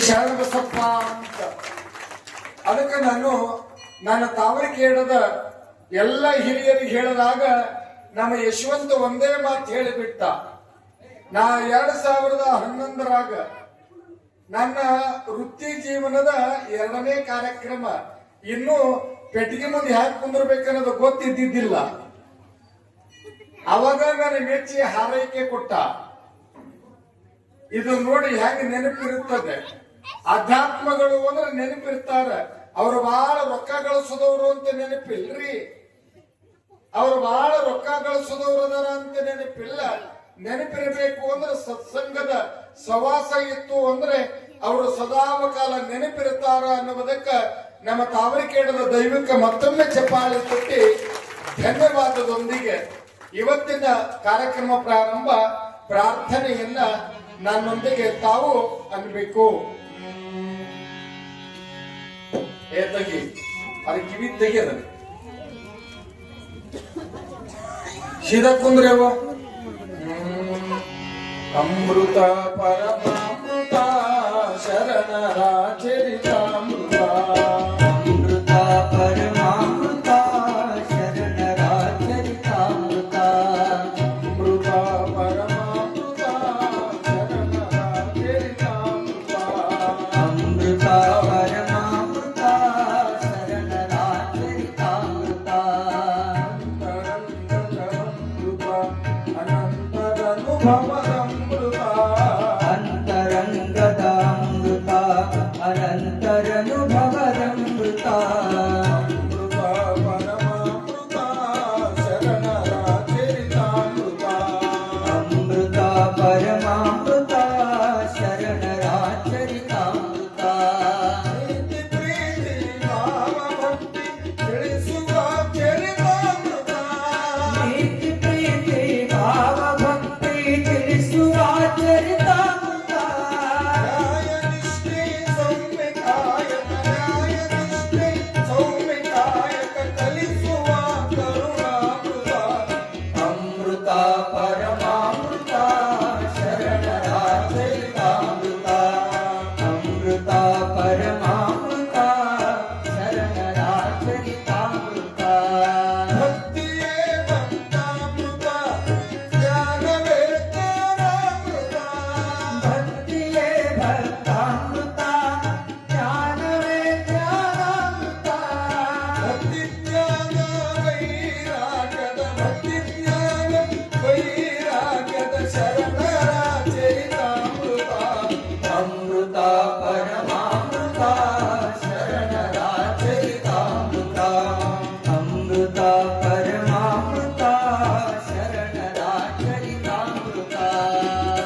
ಶರಣಬಸಪ್ಪ ಅಂತ. ಅದಕ್ಕೆ ನನ್ನ ತಾವರಿಕೇಡದ ಎಲ್ಲ ಹಿರಿಯರಿಗೆ ಹೇಳಿದಾಗ ನಮ್ಮ ಯಶವಂತ ಒಂದೇ ಮಾತು ಹೇಳಿಬಿಟ್ಟ. ನಾ 2011ರಾಗ ನನ್ನ ವೃತ್ತಿ ಜೀವನದ 2ನೇ ಕಾರ್ಯಕ್ರಮ, ಇನ್ನು ಪೆಟ್ಟಿಗೆ ಮುಂದೆ ಹ್ಯಾಕ್ ಕುಂದಿರ್ಬೇಕನ್ನೋದು ಗೊತ್ತಿದ್ದಿದ್ದಿಲ್ಲ. ಅವಾಗ ನನ್ನ ಮೆಚ್ಚಿ ಹಾರೈಕೆ ಕೊಟ್ಟ. ಇದು ನೋಡಿ ಹೆಂಗ ನೆನಪಿರುತ್ತದೆ. ಅಧ್ಯಾತ್ಮಗಳು ಅಂದ್ರೆ ನೆನಪಿರ್ತಾರ. ಅವ್ರು ಬಹಳ ರೊಕ್ಕ ಗಳಿಸೋದವ್ರು ಅಂತ ನೆನಪಿಲ್ರಿ, ಅವ್ರು ಬಹಳ ರೊಕ್ಕ ಗಳಿಸೋದವ್ರು ಅದಾರ ಅಂತ ನೆನಪಿಲ್ಲ. ನೆನಪಿರಬೇಕು ಅಂದ್ರೆ ಸತ್ಸಂಗದ ಸವಾಸ ಇತ್ತು ಅಂದ್ರೆ ಅವರು ಸದಾಕಾಲ ನೆನಪಿರ್ತಾರ ಅನ್ನುವುದಕ್ಕ ನಮ್ಮ ತಾವರಿಕೇಡದ ದೈವಿಕ ಮತ್ತೊಮ್ಮೆ ಚಪ್ಪಾಳೆ ಕೊಟ್ಟಿ ಧನ್ಯವಾದದೊಂದಿಗೆ ಇವತ್ತಿನ ಕಾರ್ಯಕ್ರಮ ಪ್ರಾರಂಭ. ಪ್ರಾರ್ಥನೆಯನ್ನ ನನ್ನೊಂದಿಗೆ ತಾವು ಅನ್ಬೇಕು. ತೆಗಿ ಅದು ಕಿವಿ ತೆಗಿಯದ ಸೀದಾ ಕುಂದ್ರೆ ಅವ. ಅಮೃತ ಪರಮಾಮೃತ ಶರಣರ ಚರಿತಾಮೃತ, ಅಮೃತ ಪರಮಾಮೃತ ಶರಣರ ಚರಿತಾಮೃತ, ಅಮೃತ ಪರಮಾಮೃತ ಶರಣರ ಚರಿತಾಮೃತ, ಅಮೃತ ಪರಮಾಮೃತ ಶರಣರ ಚರಿತಾಮೃತ, ಅಂತರಂಗದ ಅಮೃತ ಅಂತರಂಗದ ಅಮೃತ ಅನಂತರನುಭವದಮೃತ, ಅಮೃತ ಪರಮಾಮೃತ ಶರಣರ ಚರಿತಾಮೃತ, ಅಮೃತ ಪರಮಾಮೃತ ಶರಣರ ಚರಿತಾಮೃತ, ಪ್ರೀತಿ ಪ್ರೀತಿ ಭಾವ ಭಕ್ತಿ ತಿಳಿಸುವ ಚರಿತಾಮೃತ, ಪ್ರೀತಿ ಪ್ರೀತಿ ಭಾವ ಭಕ್ತಿ ತಿಳಿಸುವ ಚರಿತಾಮೃತ, ನ್ಯಾಯ ನಿಷ್ಠೆ ಸೌಮ್ಯ ಕಾಯಕ, ನ್ಯಾಯ ನಿಷ್ಠೆ ಸೌಮ್ಯ ಕಾಯಕ ಕಲಿಸುವ ಕರುಣಾಮೃತ, ಅಮೃತ ಪರಮಾಮೃತ ಶರಣರ ಚರಿತಾಮೃತ, ಅಮೃತ ಪರಮಾಮೃತ ಶರಣರ ಚರಿತಾಮೃತ, ಭಕ್ತಿಯೇ ಭಕ್ತಾಮೃತ ಜ್ಞಾನವೇ ಜ್ಞಾನಾಮೃತ, ಭಕ್ತಿಯೇ ಭಕ್ತಾಮೃತ ಜ್ಞಾನವೇ ಜ್ಞಾನಾಮೃತ, ಭಕ್ತಿ ಜ್ಞಾನ ವೈರಾಗ್ಯದ, ಭಕ್ತಿ ಜ್ಞಾನ ವೈರಾಗ್ಯದ ಶರಣರ ಚರಿತಾಮೃತ, ಅಮೃತ ಪರಮಾಮೃತ ಶರಣರ ಚರಿತಾಮೃತ, ಅಮೃತ ಪರಮಾಮೃತ ಶರಣರ ಚರಿತಾಮೃತ,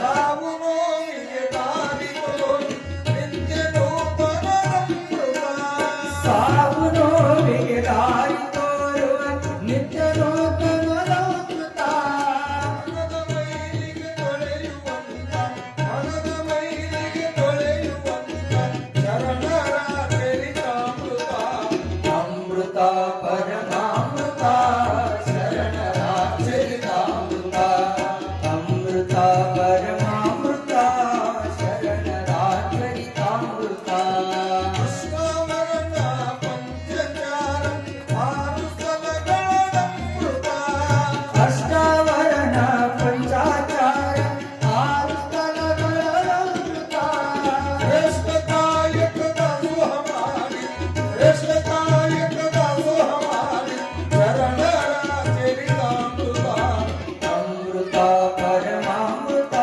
ಸಾವು ನೋವಿಗೆ ದಾರಿ ತೋರಿ ನಿತ್ಯ ನೂತನಮೃತ, ಸಾವು ನೋವಿಗೆ ದಾರಿ ತೋರುವ ನಿತ್ಯ ನೂತನಮೃತ, ಮನದ ಮೈಲಿಗೆ ತೊಳೆಯುವಂತ, ಮನದ ಮೈಲಿಗೆ ತೊಳೆಯುವಂತ ಶರಣರ ಚರಿತಾಮೃತ, ಅಮೃತ ಪರಮಾಮೃತ ಶರಣರ ಚರಿತಾಮೃತ, ಅಮೃತ ಪರಮಾಮೃತ ಶರಣರ ಚರಿತಾಮೃತ, ಕೃಷ್ಣವರ್ಣ ಪಂಚಚಾರ ಆರು ಸ್ಥಳಗಳಮೃತ, ಅಷ್ಟಾವರಣ ಪಂಚಾಚಾರ ಆರು ಸ್ಥಳಗಳಮೃತ, ಶ್ರೇಷ್ಠ ಕಾಯಕದ ಸುಹಮಾರಿ, ಶ್ರೇಷ್ಠ ಕಾಯಕದ ಸುಹಮಾರಿ ಶರಣರ ಚರಿತಾಮೃತ, ಅಮೃತ ಪರಮಾಮೃತ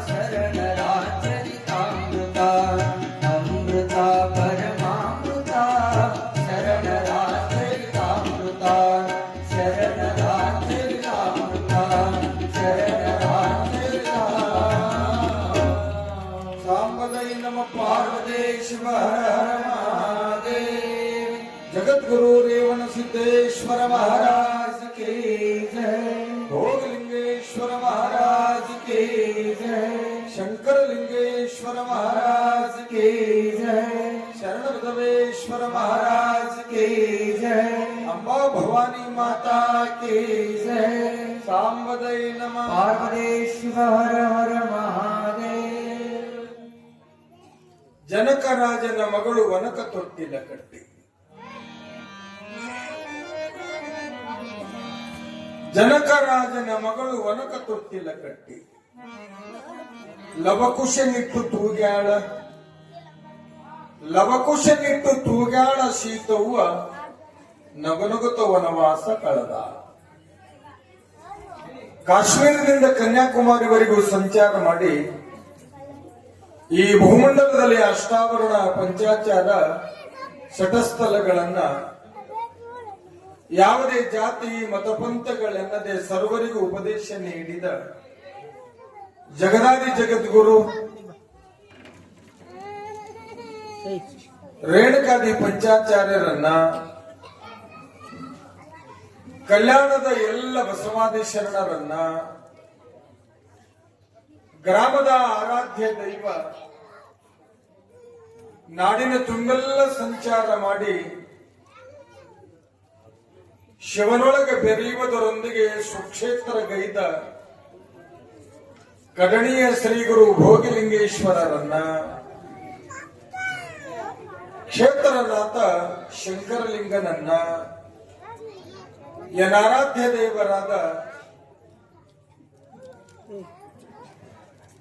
ಶರಣರ ಚರಿತಾಮೃತ, ಅಮೃತ ಪರಮಾಮೃತ ಶರಣರ ಚರಿತಾಮೃತ, ಶರಣರ ಚರಿತಾಮೃತ, ಶರಣರ ಚರಿತಾಮೃತ. ಸಾಂಬದೈ ನಮ ಪಾರ್ವತೇಶ್ವರ ಮಹಾದೇವ. ಜಗದ್ಗುರು ರೇವಣ ಸಿದ್ದೇಶ್ವರ ಮಹಾರಾಜ की जय, ಭೋಗಲಿಂಗೇಶ್ವರ ಮಹಾರಾಜ की जय, ಶಂಕರಲಿಂಗೇಶ್ವರ ಮಹಾರಾಜ की जय, ಶರಣ ಬಸವೇಶ್ವರ ಮಹಾರಾಜ की जय, ಅಂಬಾ ಭವಾನಿ ಮಾತಾ की जय, ಸಾಂಬದೈ ನಮ पार्वतीश्वर हर हर महादेव। पार्वतीश्वर हर हर महादेव। जगद्गुरु रेवण सिद्धेश्वर महाराज की जय भोगलिंगेश्वर महाराज की शरण बसवेश्वर महाराज की अंबा भवानी माता की जय सामदई नमः पार्वतीश्वर हर हर महादेव। पार्वतीश्वर हर हर महादेव। ಜನಕರಾಜನ ಮಗಳು ವನಕ ತೊಟ್ಟಿಲ ಕಟ್ಟಿ. ಜನಕರಾಜನ ಮಗಳು ವನಕ ತೊಟ್ಟಿಲ ಕಟ್ಟಿ. ಲವಕುಶನಿಟ್ಟು ತೂಗ್ಯಾಳ, ಲವಕುಶನಿಟ್ಟು ತೂಗ್ಯಾಳ ಸೀತವ್ವ ನಗನಗುತ್ತ ವನವಾಸ ಕಳೆದ. ಕಾಶ್ಮೀರದಿಂದ ಕನ್ಯಾಕುಮಾರಿವರೆಗೂ ಸಂಚಾರ ಮಾಡಿ ಈ ಭೂಮಂಡಲದಲ್ಲಿ ಅಷ್ಟಾವರಣ ಪಂಚಾಚಾರ ಶಟಸ್ಥಲಗಳನ್ನ ಯಾವುದೇ ಜಾತಿ ಮತಪಂಥಗಳೆನ್ನದೆ ಸರ್ವರಿಗೂ ಉಪದೇಶ ನೀಡಿದ ಜಗದಾದಿ ಜಗದ್ಗುರು ರೇಣುಕಾದಿ ಪಂಚಾಚಾರ್ಯರನ್ನ ಕಲ್ಯಾಣದ ಎಲ್ಲ ಬಸವಾದಿ ಶರಣರನ್ನ ಗ್ರಾಮದ ಆರಾಧ್ಯ ದೈವ ನಾಡಿನ ತುಂಬೆಲ್ಲ ಸಂಚಾರ ಮಾಡಿ ಶಿವನೊಳಗೆ ಬೆರೆಯುವುದರೊಂದಿಗೆ ಸುಕ್ಷೇತ್ರಗೈದ ಕಡಣಿಯ ಶ್ರೀಗುರು ಭೋಗಿಲಿಂಗೇಶ್ವರರನ್ನ, ಕ್ಷೇತ್ರನಾಥ ಶಂಕರಲಿಂಗನನ್ನ, ಯನಾರಾಧ್ಯ ದೇವರಾದ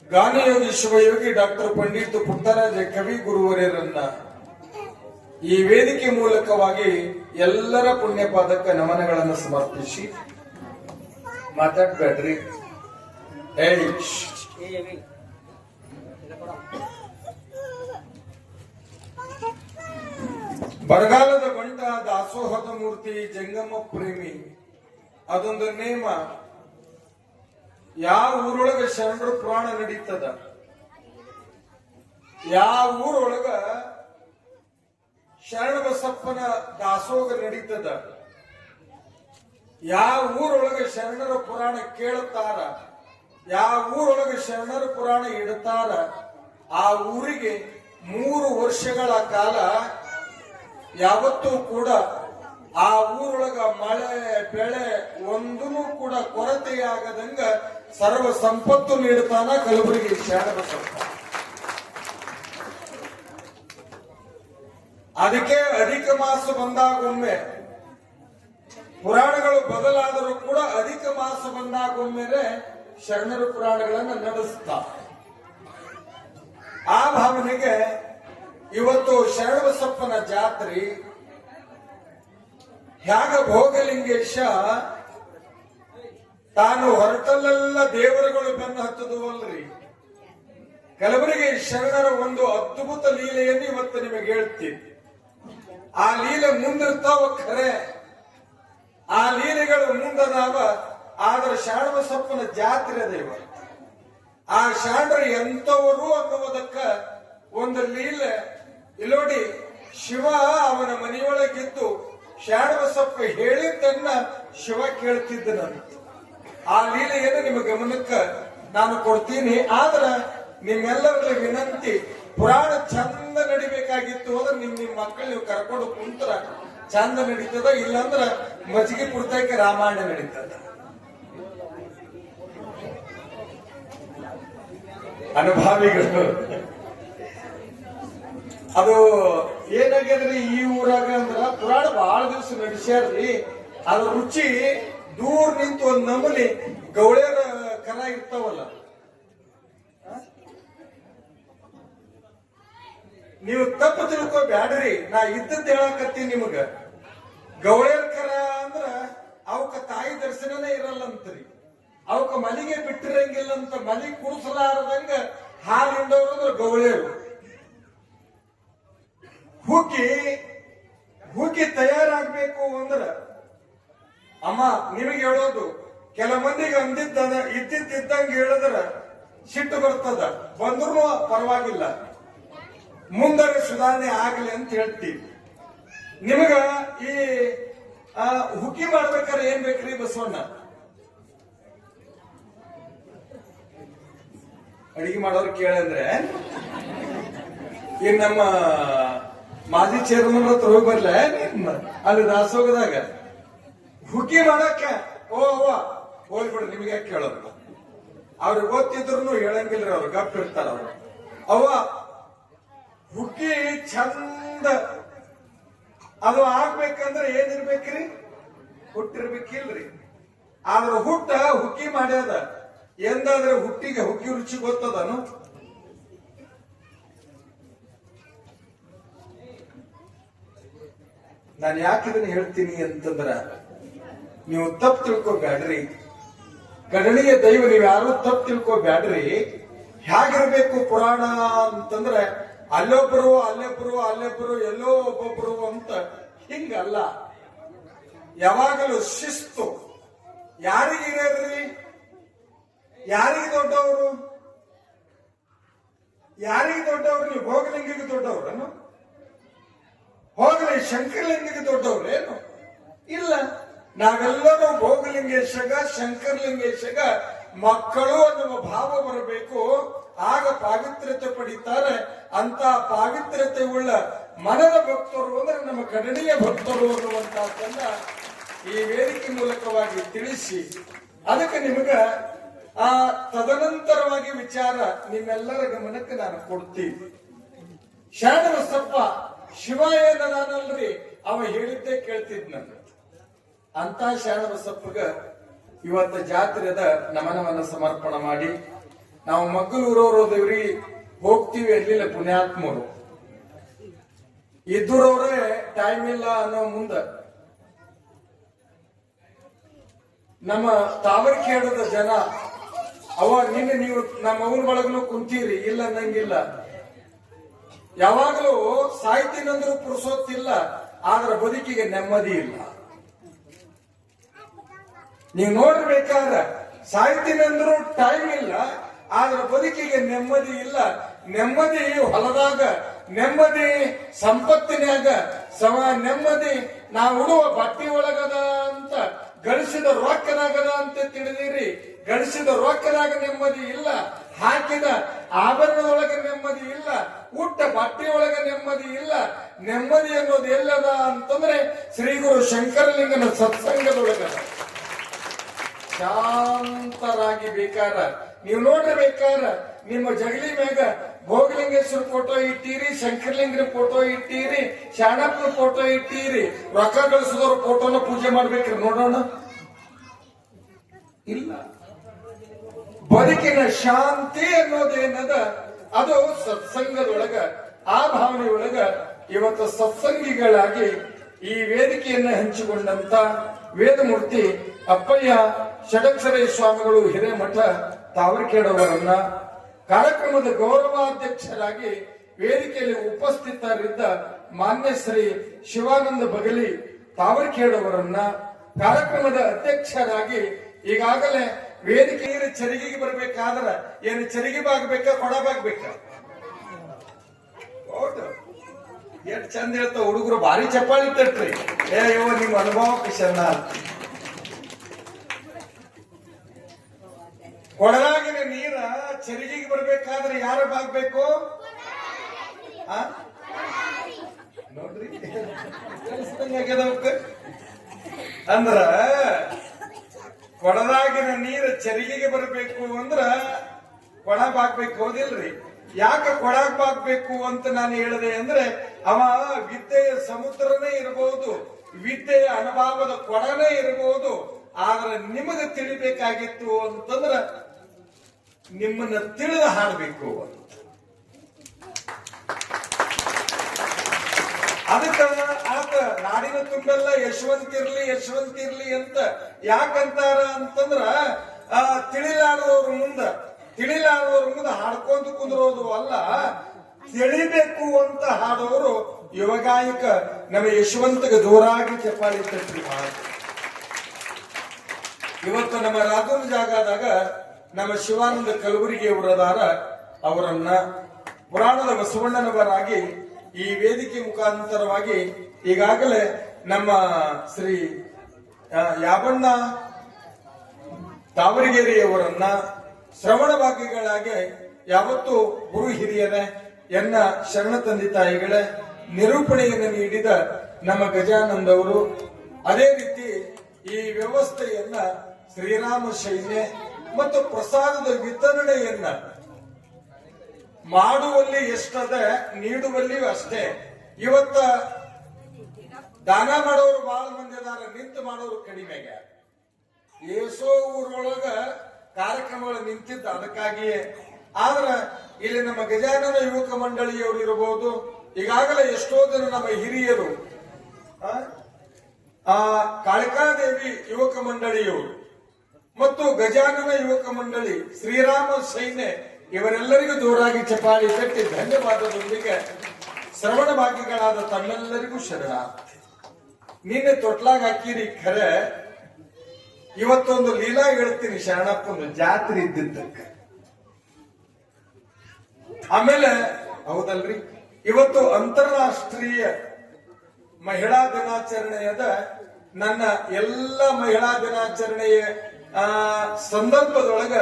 ಗಾನಯೋಗಿ ಶಿವಯೋಗಿ ಡಾಕ್ಟರ್ ಪಂಡಿತ್ ಪುಟ್ಟರಾಜ ಕವಿ ಗುರುವರ್ಯರನ್ನ ಈ ವೇದಿಕೆ ಮೂಲಕವಾಗಿ ಎಲ್ಲರ ಪುಣ್ಯಪಾದಕ್ಕೆ ನಮನಗಳನ್ನು ಸಮರ್ಪಿಸಿ ಮಾತಾಡ್ಬೇಡ್ರಿ. ಬರಗಾಲದ ಬಂಟ ದಾಸೋಹದ ಮೂರ್ತಿ ಜಂಗಮ ಪ್ರೇಮಿ ಅದೊಂದು ನೇಮ. ಯಾವ ಊರೊಳಗ ಶರಣರ ಪುರಾಣ ನಡೀತದ, ಯಾವ ಊರೊಳಗ ಶರಣ ಬಸಪ್ಪನ ದಾಸೋಗ ನಡೀತದ, ಯಾವ ಊರೊಳಗ ಶರಣರ ಪುರಾಣ ಕೇಳುತ್ತಾರ, ಯಾವ ಊರೊಳಗ ಶರಣರ ಪುರಾಣ ಇಡುತ್ತಾರ, ಆ ಊರಿಗೆ 3 ವರ್ಷಗಳ ಕಾಲ ಯಾವತ್ತೂ ಕೂಡ ಆ ಊರೊಳಗ ಮಳೆ ಬೆಳೆ ಒಂದೂ ಕೂಡ ಕೊರತೆಯಾಗದಂಗ ಸರ್ವ ಸಂಪತ್ತು ನೀಡುತ್ತಾನ ಕಲಬುರಗಿ ಶರಣ ಬಸಪ್ಪ. ಅದಕ್ಕೆ ಅಧಿಕ ಮಾಸ ಬಂದಾಗೊಮ್ಮೆ ಪುರಾಣಗಳು ಬದಲಾದರೂ ಕೂಡ ಅಧಿಕ ಮಾಸ ಬಂದಾಗೊಮ್ಮೆ ಶರಣರ ಪುರಾಣಗಳನ್ನು ನಡೆಸ್ತಾ ಆ ಭಾವನೆಗೆ ಇವತ್ತು ಶರಣಬಸಪ್ಪನ ಜಾತ್ರೆ ಹ್ಯಾಗ ಭೋಗಲಿಂಗೇಶ ತಾನು ಹೊರಟಲ್ಲೆಲ್ಲ ದೇವರುಗಳು ಬೆನ್ನು ಹತ್ತದವಲ್ರಿ. ಕಲಬುರಗಿ ಶರಣರ ಒಂದು ಅದ್ಭುತ ಲೀಲೆಯನ್ನು ಇವತ್ತು ನಿಮಗೆ ಹೇಳ್ತೀನಿ. ಆ ಲೀಲೆ ಮುಂದಿರ್ತಾವ ಖರೆ, ಆ ಲೀಲೆಗಳು ಮುಂದದಾವ. ಆದ್ರೆ ಶರಣಬಸಪ್ಪನ ಜಾತ್ರೆ ದೇವ ಆ ಶರಣರು ಎಂತವರು ಅನ್ನುವುದಕ್ಕ ಒಂದು ಲೀಲೆ ಇಲ್ಲೋಡಿ. ಶಿವ ಅವನ ಮನೆಯೊಳಗಿದ್ದು ಶರಣಬಸಪ್ಪ ಹೇಳಿದ್ದನ್ನ ಶಿವ ಕೇಳ್ತಿದ್ದನಂತ. ಆ ಲೀಲೆಯನ್ನು ನಿಮ್ಮ ಗಮನಕ್ಕ ನಾನು ಕೊಡ್ತೀನಿ. ಆದ್ರ ನಿಮ್ಮೆಲ್ಲರಲ್ಲಿ ವಿನಂತಿ, ಪುರಾಣ ಚಂದ ನಡಿಬೇಕಾಗಿತ್ತು ಅಂದ್ರೆ ನಿಮ್ ಮಕ್ಕಳು ನೀವು ಕರ್ಕೊಂಡು ಕುಂತ್ರ ಚಂದ ನಡೀತದ, ಇಲ್ಲಾಂದ್ರ ಮಜ್ಜಿಗೆ ಪುರ್ತಕ್ಕೆ ರಾಮಾಯಣ ನಡೀತದ. ಅನುಭಾವಿಗಳು ಅದು ಏನಾಗ್ಯದ್ರಿ ಈ ಊರಾಗ ಅಂದ್ರ ಪುರಾಣ ಬಹಳ ದಿವಸ ನಡೆಸ್ಯಾರ್ರಿ. ಅದ್ರ ರುಚಿ ದೂರ ನಿಂತು ಒಂದ್ ನಮೂನಿ ಗೌಳ್ಯರ ಕರ ಇರ್ತಾವಲ್ಲ, ನೀವು ತಪ್ಪು ತಿಳ್ಕೊಬ್ಯಾಡ್ರಿ. ನಾ ಇದ್ದದ್ದು ಹೇಳಕತ್ತೀನಿ ನಿಮಗ. ಗೌಳ್ಯರ ಕರ ಅಂದ್ರ ಅವಕ್ಕ ತಾಯಿ ದರ್ಶನನೇ ಇರಲ್ಲಂತ್ರಿ. ಅವಕ್ಕ ಮಲಿಗೆ ಬಿಟ್ಟಿರಂಗಿಲ್ಲಂತ, ಮಲಿ ಕುಡಿಸಲಾರದಂಗ ಹಾಲು ಹಿಂಡವ್ರು ಅಂದ್ರ ಗೌಳ್ಯರು. ಹುಗ್ಗಿ ತಯಾರಾಗ್ಬೇಕು ಅಂದ್ರ ಅಮ್ಮ ನಿಮಗೆ ಹೇಳೋದು, ಕೆಲ ಮಂದಿಗೆ ಇದ್ದಂಗ ಹೇಳಿದ್ರ ಸಿಟ್ಟು ಬರ್ತದ, ಬಂದ್ರು ಪರವಾಗಿಲ್ಲ, ಮುಂದರೆ ಸುಧಾರಣೆ ಆಗಲಿ ಅಂತ ಹೇಳ್ತೀವಿ. ನಿಮಗ ಈ ಹುಗ್ಗಿ ಮಾಡ್ಬೇಕಾದ್ರೆ ಏನ್ ಬೇಕ್ರಿ ಬಸವಣ್ಣ? ಅಡಿಗೆ ಮಾಡೋರು ಕೇಳಂದ್ರೆ ಈಗ ನಮ್ಮ ಮಾಜಿ ಚೇರ್ಮನ್ ಹತ್ರ ಹೋಗಿ ಬರ್ಲ ಅಲ್ಲಿ ದಾಸೋಗದಾಗ ಹುಗ್ಗಿ ಮಾಡಕ್ಕ ಹೋಗ್ಬಿಡ್ರಿ. ನಿಮ್ಗೆ ಯಾಕೆ ಕೇಳೋದು? ಅವ್ರಿಗೆ ಗೊತ್ತಿದ್ರು ಹೇಳಂಗಿಲ್ರಿ, ಅವ್ರು ಗಪ್ ಇರ್ತಾರ. ಅವ್ರು ಹುಕ್ಕಿ ಚಂದ ಅದು ಆಗ್ಬೇಕಂದ್ರೆ ಏನಿರ್ಬೇಕ್ರಿ? ಹುಟ್ಟಿರ್ಬೇಕಿಲ್ರಿ. ಆದ್ರ ಹುಟ್ಟ ಹುಕ್ಕಿ ಮಾಡ್ಯದ. ಎಂದಾದ್ರೆ ಹುಟ್ಟಿಗೆ ಹುಕ್ಕಿ ರುಚಿ ಗೊತ್ತದನು? ನಾನು ಯಾಕೆ ಇದನ್ನ ಹೇಳ್ತೀನಿ ಅಂತಂದ್ರ ನೀವು ತಪ್ಪು ತಿಳ್ಕೊಬ್ಯಾಡ್ರಿ. ಗಣನೀಯ ದೈವ ನೀವು ಯಾರು ತಪ್ಪು ತಿಳ್ಕೊಬ್ಯಾಡ್ರಿ. ಹೇಗಿರ್ಬೇಕು ಪುರಾಣ ಅಂತಂದ್ರೆ ಅಲ್ಲೊಬ್ರು ಎಲ್ಲೋ ಒಬ್ಬೊಬ್ರು ಅಂತ ಹಿಂಗಲ್ಲ. ಯಾವಾಗಲೂ ಶಿಸ್ತು. ಯಾರಿಗಿರ್ರಿ? ಯಾರಿಗೆ ದೊಡ್ಡವರು? ನೀವು ಭೋಗಲಿಂಗಿಗೆ ದೊಡ್ಡವ್ರನು? ಹೋಗಲಿ ಶಂಕರಲಿಂಗಿಗೆ ದೊಡ್ಡವ್ರೇನು? ಇಲ್ಲ. ನಾವೆಲ್ಲರೂ ಭೋಗಲಿಂಗೇಶಗ ಶಂಕರಲಿಂಗೇಶಗ ಮಕ್ಕಳು ಅನ್ನುವ ಭಾವ ಬರಬೇಕು. ಆಗ ಪಾವಿತ್ರ್ಯತೆ ಪಡಿತಾರೆ. ಅಂತ ಪಾವಿತ್ರ್ಯತೆ ಉಳ್ಳ ಮನದ ಭಕ್ತರು ಅಂದ್ರೆ ನಮ್ಮ ಕಡಣೀಯ ಭಕ್ತರು ಅನ್ನುವಂತಹದ್ದನ್ನ ಈ ವೇದಿಕೆ ಮೂಲಕವಾಗಿ ತಿಳಿಸಿ ಅದಕ್ಕೆ ನಿಮಗ ತದನಂತರವಾಗಿ ವಿಚಾರ ನಿಮ್ಮೆಲ್ಲರ ಗಮನಕ್ಕೆ ನಾನು ಕೊಡ್ತೀನಿ. ಶರಣಬಸಪ್ಪ ಶಿವ ಏನದಾನಲ್ರಿ, ಅವ ಹೇಳಿದ್ದೇ ಕೇಳ್ತಿದ್ನಂತ. ಅಂತ ಶರಣಬಸಪ್ಪಗ ಇವತ್ತ ಜಾತ್ರೆದ ನಮನವನ್ನ ಸಮರ್ಪಣ ಮಾಡಿ ನಾವು ಮಗ್ಗಲೂರವರು ದೇವ್ರಿ ಹೋಗ್ತೀವಿ. ಅಲ್ಲಿಲ್ಲ ಪುಣ್ಯಾತ್ಮರು ಇದ್ದರವ್ರೆ ಟೈಮ್ ಇಲ್ಲ ಅನ್ನೋ ಮುಂದ ನಮ್ಮ ತಾವರ್ಕೇಡದ ಜನ ಅವ ನಿನ್ನೆ ನೀವು ನಮ್ಮ ಅವನ ಒಳಗನು ಕುಂತೀರಿ, ಇಲ್ಲ ಅನ್ನಂಗಿಲ್ಲ. ಯಾವಾಗಲೂ ಸಾಯ್ತೀನಂದ್ರೂ ಪುರುಸೋತ್ತಿಲ್ಲ, ಆದ್ರ ಬದುಕಿಗೆ ನೆಮ್ಮದಿ ಇಲ್ಲ. ನೀವು ನೋಡ್ಬೇಕಾದ್ರೆ ಸಾಯ್ತೀನಂದ್ರೂ ಟೈಮ್ ಇಲ್ಲ, ಆದ್ರ ಬದುಕಿಗೆ ನೆಮ್ಮದಿ ಇಲ್ಲ. ನೆಮ್ಮದಿ ಹೊಲದಾಗ, ನೆಮ್ಮದಿ ಸಂಪತ್ತಿನಾಗ, ನೆಮ್ಮದಿ ನಾವು ಉಡುವ ಬಟ್ಟೆ ಒಳಗದ ಅಂತ, ಗಳಿಸಿದ ರೊಕ್ಕದಾಗದ ಅಂತ ತಿಳಿದಿರಿ. ಗಳಿಸಿದ ರೊಕ್ಕದಾಗ ನೆಮ್ಮದಿ ಇಲ್ಲ, ಹಾಕಿದ ಆಭರಣದೊಳಗೆ ನೆಮ್ಮದಿ ಇಲ್ಲ, ಉಟ್ಟ ಬಟ್ಟೆಯೊಳಗೆ ನೆಮ್ಮದಿ ಇಲ್ಲ. ನೆಮ್ಮದಿ ಅನ್ನೋದು ಎಲ್ಲದ ಅಂತಂದ್ರೆ ಶ್ರೀ ಗುರು ಶಂಕರಲಿಂಗನ ಸತ್ಸಂಗದೊಳಗದ. ಶಾಂತರಾಗಿ ಬೇಕಾರ ನೀವು ನೋಡ್ಬೇಕಾರ ನಿಮ್ಮ ಜಗಲಿ ಮ್ಯಾಗ ಭೋಗಲಿಂಗೇಶ್ವರ ಫೋಟೋ ಇಟ್ಟೀರಿ, ಶಂಕರಲಿಂಗನ ಫೋಟೋ ಇಟ್ಟೀರಿ, ಶಾಣಪ್ಪನ ಫೋಟೋ ಇಟ್ಟೀರಿ. ರೊಕ್ಕ ಗಳಿಸಿದವ್ರ ಫೋಟೋನ ಪೂಜೆ ಮಾಡ್ಬೇಕ್ರಿ, ನೋಡೋಣ. ಇಲ್ಲ. ಬದುಕಿನ ಶಾಂತಿ ಅನ್ನೋದೇನದ ಅದು ಸತ್ಸಂಗದೊಳಗ, ಆ ಭಾವನೆಯೊಳಗ ಇವತ್ತು ಸತ್ಸಂಗಿಗಳಾಗಿ ಈ ವೇದಿಕೆಯನ್ನ ಹಂಚಿಕೊಂಡಂತ ವೇದಮೂರ್ತಿ ಅಪ್ಪಯ್ಯ ಷಡಕ್ಷರ ಸ್ವಾಮಿಗಳು ಹಿರೇಮಠ ತಾವರ್ಕೇಡವರನ್ನ ಕಾರ್ಯಕ್ರಮದ ಗೌರವಾಧ್ಯಕ್ಷರಾಗಿ ವೇದಿಕೆಯಲ್ಲಿ ಉಪಸ್ಥಿತರಿದ್ದ ಮಾನ್ಯ ಶ್ರೀ ಶಿವಾನಂದ ಬಗಲಿ ತಾವರ್ಕೇಡವರನ್ನ ಕಾರ್ಯಕ್ರಮದ ಅಧ್ಯಕ್ಷರಾಗಿ ಈಗಾಗಲೇ ವೇದಿಕೆ ಚರಿಗೆಗೆ ಬರ್ಬೇಕಾದ್ರ ಏನು ಚರಿಗೆ ಬಾಗ್ಬೇಕಾ ಕೊಡ ಬಾಗ್ಬೇಕಾ? ಹೌದು, ಎಷ್ಟು ಚಂದ ಹೇಳ್ತಾವ ಹುಡುಗರು, ಭಾರಿ ಚಪ್ಪಾಳಿ ತಟ್ರಿ. ಇವ ನಿಮ್ಮ ಅನುಭವ ಕಿಶನ್ನ. ಕೊಡಲಾಗಿನ ನೀರ ಚರಿಗೆಗೆ ಬರ್ಬೇಕಾದ್ರೆ ಯಾರು ಬಾಗ್ಬೇಕು? ನೋಡ್ರಿ ಅಂದ್ರ ಕೊಡದಾಗಿನ ನೀರು ಚರಿಗೆಗೆ ಬರಬೇಕು ಅಂದ್ರ ಕೊಡ ಬಾಗ್ಬೇಕು, ಹೌದಿಲ್ರಿ? ಯಾಕೆ ಕೊಡಾಕ್ ಬಾಗ್ಬೇಕು ಅಂತ ನಾನು ಹೇಳಿದೆ ಅಂದ್ರೆ ಅವ ವಿದ್ಯೆಯ ಸಮುದ್ರನೇ ಇರಬಹುದು, ವಿದ್ಯೆಯ ಅನುಭವದ ಕೊಡನೇ ಇರಬಹುದು. ಆದ್ರೆ ನಿಮಗೆ ತಿಳಿಬೇಕಾಗಿತ್ತು ಅಂತಂದ್ರ ನಿಮ್ಮನ್ನ ತಿಳಿದು ಹಾಡಬೇಕು. ಅದಕ್ಕ ಆತ ನಾಡಿನ ತುಂಬೆಲ್ಲ ಯಶವಂತಿರ್ಲಿ ಅಂತ ಯಾಕಂತಾರ ಅಂತಂದ್ರ ತಿಳಿಲಾರದವ್ರ ಮುಂದ ಹಾಡ್ಕೊಂತ ಕುಂದ್ರೋದು ಅಲ್ಲ, ತಿಳಿಬೇಕು ಅಂತ ಹಾಡೋರು ಯುವಗಾಯಕ ನಮ್ಮ ಯಶವಂತಗೆ ದೂರಾಗಿ ಚಪ್ಪಾಳಿ ತಟ್ಟಿ. ಇವತ್ತು ನಮ್ಮ ರಾಜೂರ್ ಜಾಗದಾಗ ನಮ್ಮ ಶಿವಾನಂದ ಕಲಬುರ್ಗಿ ಅವರದಾರ, ಅವರನ್ನ ಪುರಾಣದ ಬಸವಣ್ಣನವರಾಗಿ ಈ ವೇದಿಕೆ ಮುಖಾಂತರವಾಗಿ ಈಗಾಗಲೇ ನಮ್ಮ ಶ್ರೀ ಯಾಬಣ್ಣ ತಾವರಗೇರಿಯವರನ್ನ ಶ್ರವಣ ಭಾಗ್ಯಗಳಾಗಿ ಯಾವತ್ತು ಗುರು ಹಿರಿಯರೇ ಎನ್ನ ಶರಣ ತಂದೆ ತಾಯಿಗಳೇ ನಿರೂಪಣೆಯನ್ನು ನೀಡಿದ ನಮ್ಮ ಗಜಾನಂದ್ ಅವರು, ಅದೇ ರೀತಿ ಈ ವ್ಯವಸ್ಥೆಯನ್ನ ಶ್ರೀರಾಮ ಶೈನ್ಯ ಮತ್ತು ಪ್ರಸಾದದ ವಿತರಣೆಯನ್ನ ಮಾಡುವಲ್ಲಿ ಎಷ್ಟದ ನೀಡುವಲ್ಲಿಯೂ ಅಷ್ಟೇ. ಇವತ್ತ ದಾನ ಮಾಡೋರು ಬಹಳ ಮಂದಿ ಅದಾರ, ನಿಂತು ಮಾಡೋರು ಕಡಿಮೆ ಆಗ್ಯಾರ. ಏಸೋ ಊರೊಳಗ ಕಾರ್ಯಕ್ರಮಗಳು ನಿಂತಿದ್ದ ಅದಕ್ಕಾಗಿಯೇ. ಆದ್ರ ಇಲ್ಲಿ ನಮ್ಮ ಗಜಾನನ ಯುವಕ ಮಂಡಳಿಯವರು ಇರಬಹುದು, ಈಗಾಗಲೇ ಎಷ್ಟೋ ಜನ ನಮ್ಮ ಹಿರಿಯರು, ಕಾಳಿಕಾದೇವಿ ಯುವಕ ಮಂಡಳಿಯವರು ಮತ್ತು ಗಜಾನನ ಯುವಕ ಮಂಡಳಿ, ಶ್ರೀರಾಮ ಸೈನ್ಯ, ಇವರೆಲ್ಲರಿಗೂ ಜೋರಾಗಿ ಚಪಾಳಿ ಕಟ್ಟಿ ಧನ್ಯವಾದದೊಂದಿಗೆ ಶ್ರವಣ ಭಾಗ್ಯಗಳಾದ ತಮ್ಮೆಲ್ಲರಿಗೂ ಶರಣಾರ್ಥಿ. ನಿನ್ನೆ ತೊಟ್ಲಾಗ ಹಾಕಿರಿ ಖರೆ, ಇವತ್ತೊಂದು ಲೀಲಾ ಹೇಳ್ತೀನಿ. ಶರಣಪ್ಪನ ಜಾತ್ರೆ ಇದ್ದಿದ್ದಕ್ಕ ಆಮೇಲೆ ಹೌದಲ್ರಿ, ಇವತ್ತು ಅಂತಾರಾಷ್ಟ್ರೀಯ ಮಹಿಳಾ ದಿನಾಚರಣೆಯದ ನನ್ನ ಎಲ್ಲ ಮಹಿಳಾ ದಿನಾಚರಣೆಯ ಸಂದರ್ಭದೊಳಗ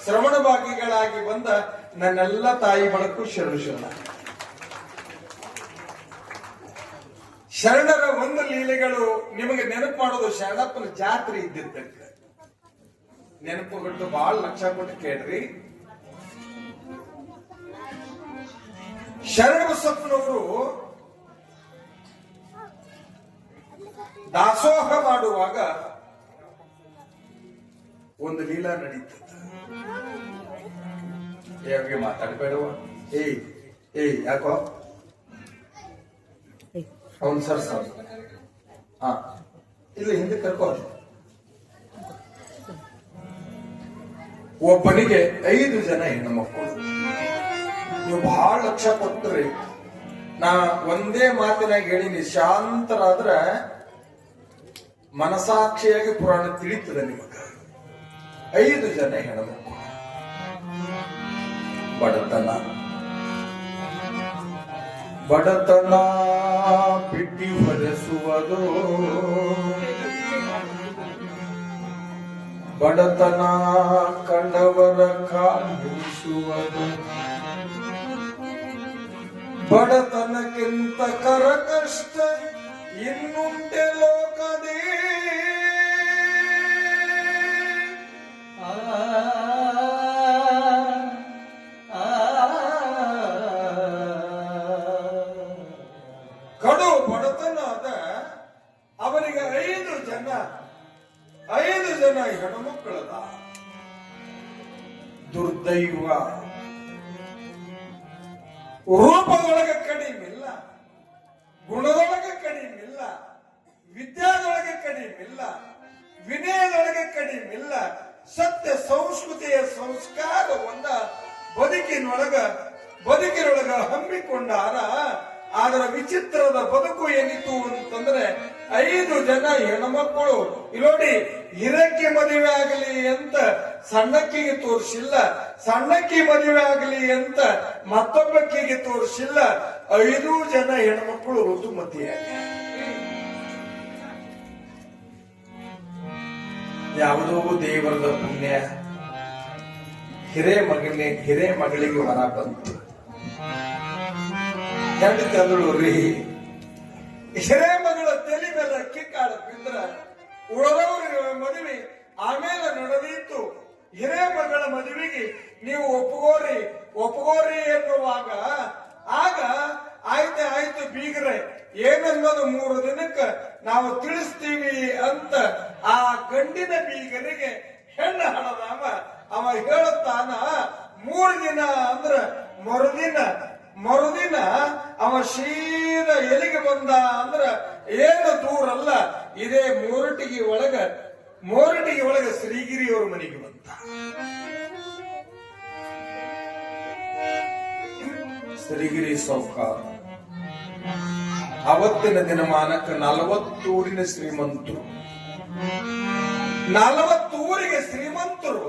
ಶ್ರವಣ ಭಾಗ್ಯಗಳಾಗಿ ಬಂದ ನನ್ನೆಲ್ಲ ತಾಯಿ ಬಳಕು ಶರಣ. ಶರಣರ ಒಂದು ಲೀಲೆಗಳು ನಿಮಗೆ ನೆನಪು ಮಾಡೋದು ಶರಣಪ್ಪನ ಜಾತ್ರೆ ಇದ್ದಿದ್ದಕ್ಕ. ನೆನಪುಗಳು ಬಹಳ ಲಕ್ಷ ಕೊಟ್ಟು ಕೇಳ್ರಿ. ಶರಣ ಬಸಪ್ಪನವರು ದಾಸೋಹ ಮಾಡುವಾಗ ಒಂದು ಲೀಲಾ ನಡೀತದ. ಯಾಕೆ ಮಾತಾಡಬೇಡವ? ಯಾಕೋ ಅವನ್ ಸರ್ ಹಾ ಇಲ್ಲಿ ಹಿಂದೆ ಕರ್ಕೋ. ಒಬ್ಬನಿಗೆ 5 ಜನ ಹೆಣ್ಣು ಮಕ್ಕಳು. ನೀವು ಬಹಳ ಲಕ್ಷ ಕೊಟ್ರಿ. ನಾ ಒಂದೇ ಮಾತಿನಾಗ ಹೇಳಿನಿ, ಶಾಂತರಾದ್ರ ಮನಸಾಕ್ಷಿಯಾಗಿ ಪುರಾಣ ತಿಳಿತದೆ ನಿಮಗ. 5 ಜನ ಹೆಣ್ಮಕ್ಳು. ಬಡತನ ಬಿಟ್ಟಿ ಹೊರೆಸುವುದು, ಬಡತನ ಕಂಡವರ ಕಾಲಿಸುವುದು, ಬಡತನಕ್ಕಿಂತ ಕರ ಕಷ್ಟ ಇನ್ನುಂಟೆ ಲೋಕದೇ. ಕಡು ಬಡತನಾದ ಅವರಿಗೆ 5 ಜನ ಹೆಣ್ಣುಮಕ್ಕಳದ. ದುರ್ದೈವ. ರೂಪದೊಳಗೆ ಕಡಿಮೆ ಇಲ್ಲ, ಗುಣದೊಳಗೆ ಕಡಿಮೆ ಇಲ್ಲ, ವಿದ್ಯಾದೊಳಗೆ ಕಡಿಮೆ ಇಲ್ಲ, ವಿನಯದೊಳಗೆ ಕಡಿಮೆ ಇಲ್ಲ. ಸತ್ಯ ಸಂಸ್ಕೃತಿಯ ಸಂಸ್ಕಾರವನ್ನ ಬದುಕಿನೊಳಗ ಹಮ್ಮಿಕೊಂಡಾರ. ಅದರ ವಿಚಿತ್ರದ ಬದುಕು ಏನಿತ್ತು ಅಂತಂದ್ರೆ 5 ಜನ ಹೆಣ್ಮಕ್ಕಳು ನೋಡಿ, ಹಿರಕ್ಕೆ ಮದುವೆ ಆಗಲಿ ಅಂತ ಸಣ್ಣಕ್ಕಿಗೆ ತೋರಿಸಿಲ್ಲ, ಸಣ್ಣಕ್ಕಿ ಮದುವೆ ಆಗಲಿ ಅಂತ ಮತ್ತೊಬ್ಬಕ್ಕಿಗೆ ತೋರಿಸಿಲ್ಲ. 5 ಜನ ಹೆಣ್ಮಕ್ಕಳು ಋತುಮತಿಯಾಗಿ. ಯಾವುದೋ ದೇವರದ ಪುಣ್ಯ ಹಿರೇ ಮಗಳಿಗೆ ವರ ಬಂತು. ತಂದಳು ರೀ, ಹಿರೇ ಮಗಳ ತಲೆ ಮೇಲೆ ಕಿಕ್ಕಾಡ ಬಿದ್ರ ಉಳದವ್ರಿಗೆ ಮದುವೆ ಆಮೇಲೆ ನಡೆದಿತ್ತು. ಹಿರೇ ಮಗಳ ಮದುವೆಗೆ ನೀವು ಒಪ್ಪಗೋರಿ ಎನ್ನುವಾಗ ಆಗ ಆಯ್ತು ಬೀಗ್ರೆ ಏನನ್ನೋದು 3 ದಿನಕ್ಕೆ ನಾವು ತಿಳಿಸ್ತೀವಿ ಅಂತ ಆ ಗಂಡಿನ ಬೀಗರಿಗೆ ಹೆಣ್ಣು ಹಣದಾಮ ಅವ ಹೇಳುತ್ತಾನ. 3 ದಿನ ಅಂದ್ರ ಮರುದಿನ ಅವ ಸೀದಾ ಎಲ್ಲಿಗೆ ಬಂದ ಅಂದ್ರ ಏನು ದೂರಲ್ಲ, ಇದೇ ಮೋರಟಿಗೆ ಒಳಗ ಶ್ರೀಗಿರಿಯವ್ರ ಮನೆಗೆ ಬಂದ. ಶ್ರೀಗಿರಿ ಸೌಕಾರ ಅವತ್ತಿನ ದಿನಮಾನಕ್ಕೆ 40 ಊರಿನ ಶ್ರೀಮಂತರು, 40 ಊರಿಗೆ ಶ್ರೀಮಂತರು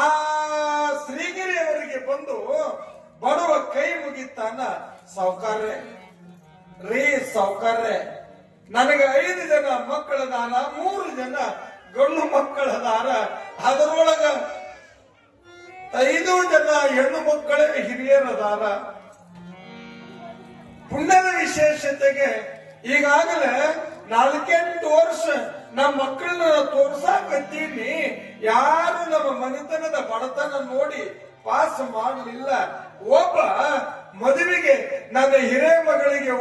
ಆ ಶ್ರೀಗಿರಿಯವರಿಗೆ ಬಂದು ಬಡವ ಕೈ ಮುಗಿತಾನ. ಸಾವುಕಾರ್ರೆ ನನಗೆ 5 ಜನ ಮಕ್ಕಳದಾನ, 3 ಜನ ಗಂಡು ಮಕ್ಕಳದಾರ, ಅದರೊಳಗ 5 ಜನ ಹೆಣ್ಣು ಮಕ್ಕಳೇ ಹಿರಿಯರದಾರ. ಪುಣ್ಯದ ವಿಶೇಷತೆಗೆ ಈಗಾಗಲೇ 4-8 ವರ್ಷ ನಮ್ಮ ಮಕ್ಕಳನ್ನ ತೋರ್ಸಾಕತ್ತೀನಿ. ಯಾರು ನಮ್ಮ ಮನೆತನದ ಬಡತನ ನೋಡಿ ಪಾಸ್ ಮಾಡಲಿಲ್ಲ. ಒಬ್ಬ ಮದುವೆಗೆ ನನ್ನ ಹಿರೇ ಮಗಳಿಗೆ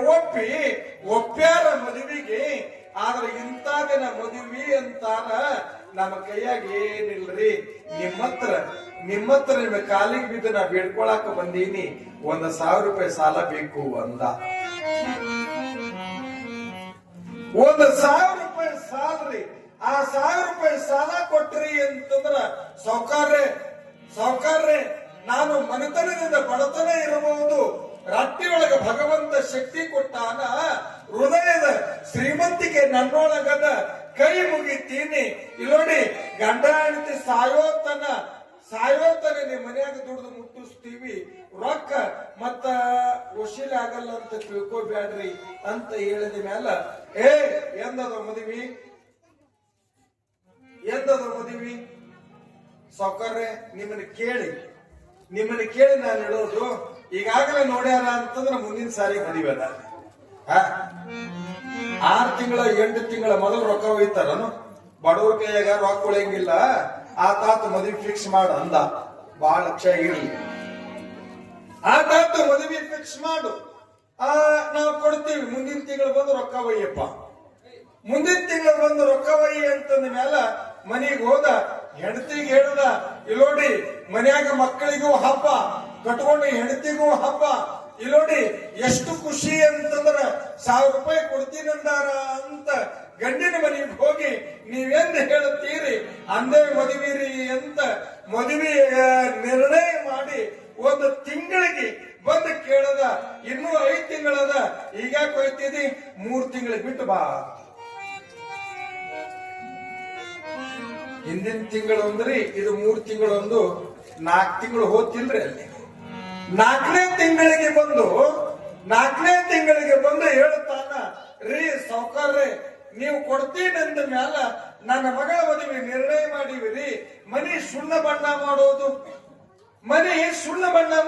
ಒಪ್ಪ್ಯಾರ ಮದುವೆಗೆ. ಆದ್ರೆ ಇಂಥ ದಿನ ಮದುವೆ ಅಂತಾರ ನಮ್ಮ ಕೈಯಾಗ ಏನಿಲ್ರಿ. ನಿಮ್ಮ ಹತ್ರ ನಿಮ್ಮ ಕಾಲಿಗೆ ಬಿದ್ದು ನಾ ಬೇಡ್ಕೊಳಕ ಬಂದೀನಿ, 1,000 ರೂಪಾಯಿ ಸಾಲ ಬೇಕು ಅಂದ. 1,000 ರೂಪಾಯಿ ಸಾಲ್ರಿ. ಆ 1,000 ರೂಪಾಯಿ ಸಾಲ ಕೊಟ್ರಿ ಅಂತಂದ್ರ ಸಾವುಕಾರ್ರೆ ನಾನು ಮನೆತನದಿಂದ ಬಡತನ ಇರಬಹುದು, ರಾತ್ರಿಯೊಳಗ ಭಗವಂತ ಶಕ್ತಿ ಕೊಟ್ಟಾನ, ಹೃದಯದ ಶ್ರೀಮಂತಿಕೆ ನನ್ನೊಳಗದ, ಕೈ ಮುಗಿತೀನಿ. ಇಲ್ಲೋಡಿ, ಗಂಡ ಹೆಂಡತಿ ಸಾಯೋತನ ನಿಮ್ ಮನ್ಯಾಗ ದುಡ್ದು ಮುಟ್ಟಿಸ್ತೀವಿ, ರೊಕ್ಕ ಮತ್ತ ವಶೀಲಿ ಆಗಲ್ಲ ಅಂತ ತಿಳ್ಕೊಬ್ಯಾಡ್ರಿ ಅಂತ ಹೇಳಿದ ಮ್ಯಾಲ ಎಂದದ ಮದುವೆ ಸಾವುಕಾರ್ರೆ ನಿಮ್ಮನ್ನ ಕೇಳಿ ನಾನು ಹೇಳೋದು, ಈಗಾಗಲೇ ನೋಡ್ಯಾರ ಅಂತಂದ್ರೆ ಮುಂದಿನ ಸಾರಿ ಮದುವೆ ಅದ. 6 ತಿಂಗಳ 8 ತಿಂಗಳ ಮೊದಲು ರೊಕ್ಕ ಒಯ್ತಾರನು, ಬಡವ್ರ ಕೈಯಾಗ ರೊಕ್ಕ ಉಳಿಯಂಗಿಲ್ಲ, ಆ ತಾತ ಮದುವೆ ಫಿಕ್ಸ್ ಮಾಡ ಅಂದ. ಬಹಳ ಲಕ್ಷ ಇರ್ಲಿ, ಆ ತಾತ ಮದುವೆ ಫಿಕ್ಸ್ ಮಾಡು, ನಾವು ಕೊಡ್ತೀವಿ, ಮುಂದಿನ ತಿಂಗಳು ಬಂದು ರೊಕ್ಕ ಒಯ್ಯಪ್ಪ. ಮುಂದಿನ ತಿಂಗಳು ಬಂದು ರೊಕ್ಕ ಒಯ್ಯಿ ಅಂತಂದ ಮ್ಯಾಲ ಮನೆಗೆ ಹೋದ. ಹೆಂಡತಿಗೆ ಹೇಳುದ, ಇಲ್ಲೋಡಿ ಮನ್ಯಾಗ ಮಕ್ಕಳಿಗೂ ಹಬ್ಬ, ಕಟ್ಕೊಂಡು ಹೆಂಡತಿಗೂ ಹಬ್ಬ, ಇಲ್ಲೋಡಿ ಎಷ್ಟು ಖುಷಿ ಅಂತಂದ್ರ 1,000 ರೂಪಾಯಿ ಕೊಡ್ತೀನಂದಾರ ಅಂತ ಗಂಡಿನ ಮನೆಗೆ ಹೋಗಿ ನೀವೆಂದು ಹೇಳುತ್ತೀರಿ, ಅಂದೇ ಮದುವಿರಿ ಅಂತ ಮದುವೆ ನಿರ್ಣಯ ಮಾಡಿ 1 ತಿಂಗಳಿಗೆ ಬಂದು ಕೇಳದ. ಇನ್ನೂ 5 ತಿಂಗಳದ, ಈಗ ಕೊಯ್ತಿದಿ, 3 ತಿಂಗಳಿಗೆ ಬಿಟ್ಟು ಬಾ. ಹಿಂದಿನ ತಿಂಗಳು ಅಂದ್ರಿ, ಇದು 3 ತಿಂಗಳೊಂದು 4 ತಿಂಗಳು ಹೋಗ್ತಿಲ್ರಿ. ಅಲ್ಲಿ 4ನೇ ತಿಂಗಳಿಗೆ ಬಂದು ಹೇಳುತ್ತಾನ, ರೀ ಸಾವುಕಾರ್ರೆ ನೀವು ಕೊಡ್ತೀನಂದ ಮ್ಯಾಲ ನನ್ನ ಮಗಳ ಮದುವೆ ನಿರ್ಣಯ ಮಾಡಿವಿರಿ, ಮನಿ ಸುಣ್ಣ ಬಣ್ಣ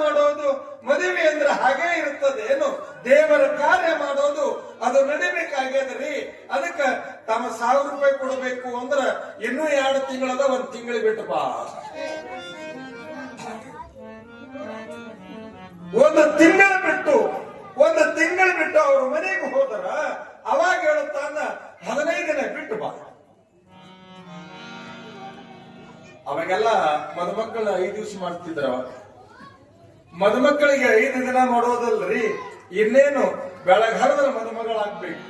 ಮಾಡೋದು ಮದುವೆ ಅಂದ್ರೆ ಹಾಗೆ ಇರುತ್ತದೆ ಏನು, ದೇವರ ಕಾರ್ಯ ಮಾಡೋದು ಅದು ನಡಿಬೇಕಾಗ್ಯದ್ರಿ. ಅದಕ್ಕ ತಮ್ಮ 1,000 ರೂಪಾಯಿ ಕೊಡಬೇಕು ಅಂದ್ರ ಇನ್ನೂ 2 ತಿಂಗಳದ, 1 ತಿಂಗಳು ಬಿಟ್ಟು ಬಾ. 1 ತಿಂಗಳು ಬಿಟ್ಟು ಅವ್ರ ಮನೆಗೆ ಹೋದರ ಅವಾಗ ಹೇಳುತ್ತಾನ 15 ದಿನ ಬಿಟ್ಟು ಬಾ. ಅವಾಗೆಲ್ಲ ಮದುಮಕ್ಕಳ 5 ದಿವಸ ಮಾಡ್ತಿದ್ರ. ಮದುಮಕ್ಕಳಿಗೆ 5 ದಿನ ಮಾಡೋದಲ್ರಿ, ಇನ್ನೇನು ಬೆಳಗಹರದ್ರ ಮದುಮಗಳಾಗ್ಬೇಕು.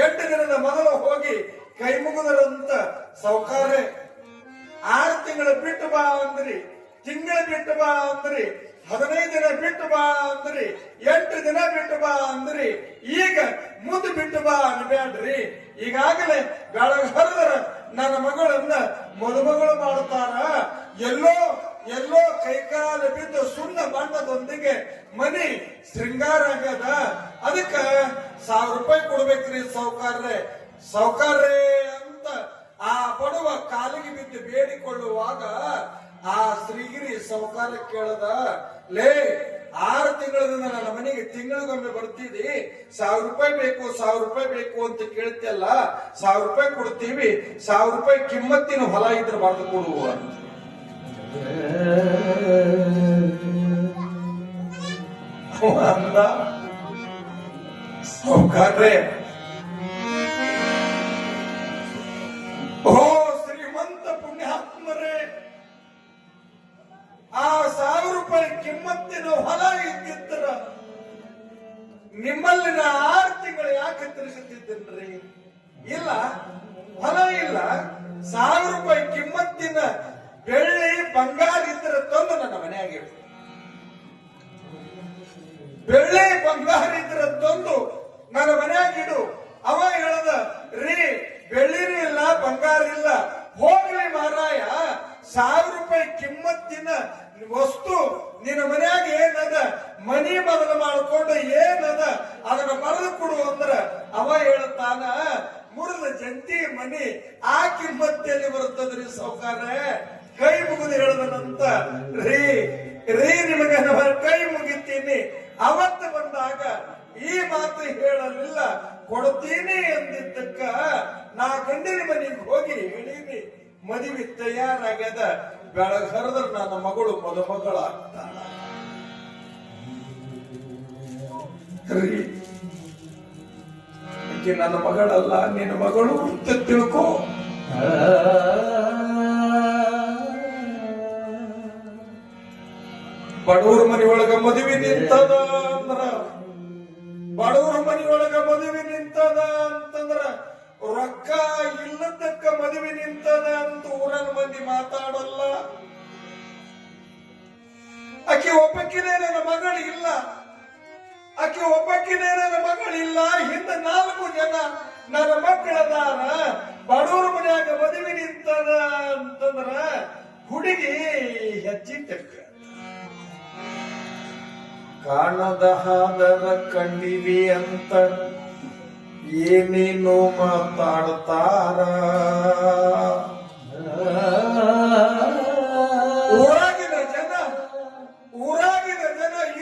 8 ದಿನದ ಮೊದಲು ಹೋಗಿ ಕೈ ಮುಗಿದರಂತ ಸಾವುಕಾರ್ರೆ 6 ತಿಂಗಳು ಬಿಟ್ಟು ಬಾ ಅಂದ್ರಿ, ತಿಂಗಳ ಬಿಟ್ಟು ಬಾ ಅಂದ್ರಿ, 15 ದಿನ ಬಿಟ್ಟು ಬಾ ಅಂದ್ರಿ, 8 ದಿನ ಬಿಟ್ಟು ಬಾ ಅಂದ್ರಿ. ಈಗ ಮುಂದೆ ಬಿಟ್ಟು ಬಾ ಅನ್ಬ್ಯಾಡ್ರಿ. ಈಗಾಗಲೇ ಬೆಳಗಹರದ್ರ ನನ್ನ ಮಗಳನ್ನ ಮದುಮಗಳು ಮಾಡುತ್ತಾರ. ಎಲ್ಲೋ ಕೈಕಾಲ ಬಿದ್ದು ಸುಣ್ಣ ಬಣ್ಣದೊಂದಿಗೆ ಮನಿ ಶೃಂಗಾರ ಆಗ್ಯದ. ಅದಕ್ಕ 1,000 ರೂಪಾಯಿ ಕೊಡ್ಬೇಕ್ರಿ ಸಾವುಕಾರ್ರೆ ಅಂತ ಆ ಬಡವ ಕಾಲಿಗೆ ಬಿದ್ದು ಬೇಡಿಕೊಳ್ಳುವಾಗ ಆ ಶ್ರೀಗಿರಿ ಸಾವುಕಾರ ಕೇಳದ, ಲೇ 6 ತಿಂಗಳಿಂದ ನನ್ನ ಮನೆಗೆ ತಿಂಗಳಿಗೊಮ್ಮೆ ಬರ್ತಿದಿ, 1,000 ರೂಪಾಯಿ ಬೇಕು ಅಂತ ಕೇಳ್ತಿಯಲ್ಲ, 1,000 ರೂಪಾಯಿ ಕೊಡ್ತೀವಿ, 1,000 ರೂಪಾಯಿ ಕಿಮ್ಮತ್ತಿನ ಹೊಲ ಇದ್ರೆ ಬರೆದು ಕೊಡುವ ಅಂದ. ಸಾವುಕಾರ್ರೆ ಶ್ರೀಮಂತ ಪುಣ್ಯಾತ್ಮರೇ, ಆ 1,000 ರೂಪಾಯಿ ಕಿಮ್ಮತ್ತಿನ ಹೊಲ ಇದ್ದಿದ್ರ ನಿಮ್ಮಲ್ಲಿ 6 ತಿಂಗಳು ಯಾಕೆ ತಿರುಗುತ್ತಿದ್ದೇನ್ರಿ? ಇಲ್ಲ, ಹೊಲ ಇಲ್ಲ, 1,000 ರೂಪಾಯಿ ಕಿಮ್ಮತ್ತಿನ ಬೆಳ್ಳಿ ಬಂಗಾರ ಇದ್ರೆ ತಂದು ನನ್ನ ಮನೆಯಾಗಿರು. ಬೆಳ್ಳಿ ಬಂಗಾರ ಇದ್ರೆ ತಂದು ನನ್ನ ಮನೆಯಾಗಿಡು. ಅವ ಹೇಳದ, ರೀ ಬೆಳ್ಳಿನೂ ಇಲ್ಲ ಬಂಗಾರ ಇಲ್ಲ, ಹೋಗ್ಲಿ ಮಾರಾಯ, 1,000 ರೂಪಾಯಿ ಕಿಮ್ಮತ್ತಿನ ವಸ್ತು ನಿನ್ನ ಮನ್ಯಾಗ ಏನದ, ಮನಿ ಬದಲು ಮಾಡಿಕೊಂಡು ಏನದ ಅದನ್ನ ಬರೆದು ಕೊಡು ಅಂದ್ರ ಅವ ಹೇಳುತ್ತಾನ, ಮುರಿದ ಜಂತಿ ಮನಿ ಆ ಕಿಮ್ಮತ್ತಿಯಲ್ಲಿ ಬರುತ್ತದ್ರಿ ಸಾವುಕಾರ್ರೆ. ಕೈ ಮುಗಿದು ಹೇಳದನಂತ, ರೀ ನಿಮಗೆ ಕೈ ಮುಗಿತೀನಿ. ಅವತ್ತು ಬಂದಾಗ ಈ ಮಾತು ಹೇಳಲಿಲ್ಲ, ಕೊಡ್ತೀನಿ ಅಂದಿದ್ದಕ್ಕ ನಾ ಗಂಡಿನ ಮನೆಗೆ ಹೋಗಿ ಹೇಳೀನಿ, ಮದುವೆ ತಯಾರಾಗ್ಯದ, ಬೆಳಗ್ ಹರಿದ್ರ ನನ್ನ ಮಗಳು ಮದುಮಗಳಾಗ್ತಾಳ. ರೀ ಆಕೆ ನನ್ನ ಮಗಳಲ್ಲ, ನಿನ್ನ ಮಗಳು ಅಂತ ತಿಳ್ಕೊ. ಬಡವ್ರ ಮನೆಯೊಳಗ ಮದುವೆ ನಿಂತದ ಅಂದ್ರ, ಬಡವ್ರ ಮನೆಯೊಳಗ ಮದುವೆ ನಿಂತದ ಅಂತಂದ್ರ ರೊಕ್ಕ ಇಲ್ಲದಕ್ಕ ಮದುವೆ ನಿಂತದ ಅಂತ ಊರನ ಮಂದಿ ಮಾತಾಡಲ್ಲ. ಆಕೆ ಒಬ್ಬಕ್ಕಿನೇ ನನ್ನ ಮಗಳಿಲ್ಲ, ಆಕೆ ಒಬ್ಬಕ್ಕಿನೇ ನನ್ನ ಮಗಳಿಲ್ಲ. ಹಿಂದ 4 ಜನ ನನ್ನ ಮಕ್ಕಳದಾರ. ಬಡವ್ರ ಮನ್ಯಾಗ ಮದುವೆ ನಿಂತದ ಅಂತಂದ್ರ ಹುಡುಗಿ ಹೆಜ್ಜೆ ತೆಕ್ಕ ಕಾಣದ ಹಾದರ ಕಣ್ಣಿವಿ ಅಂತ ಏನೇನು ಮಾತಾಡ್ತಾರ. ಊರಾಗಿನ ಜನ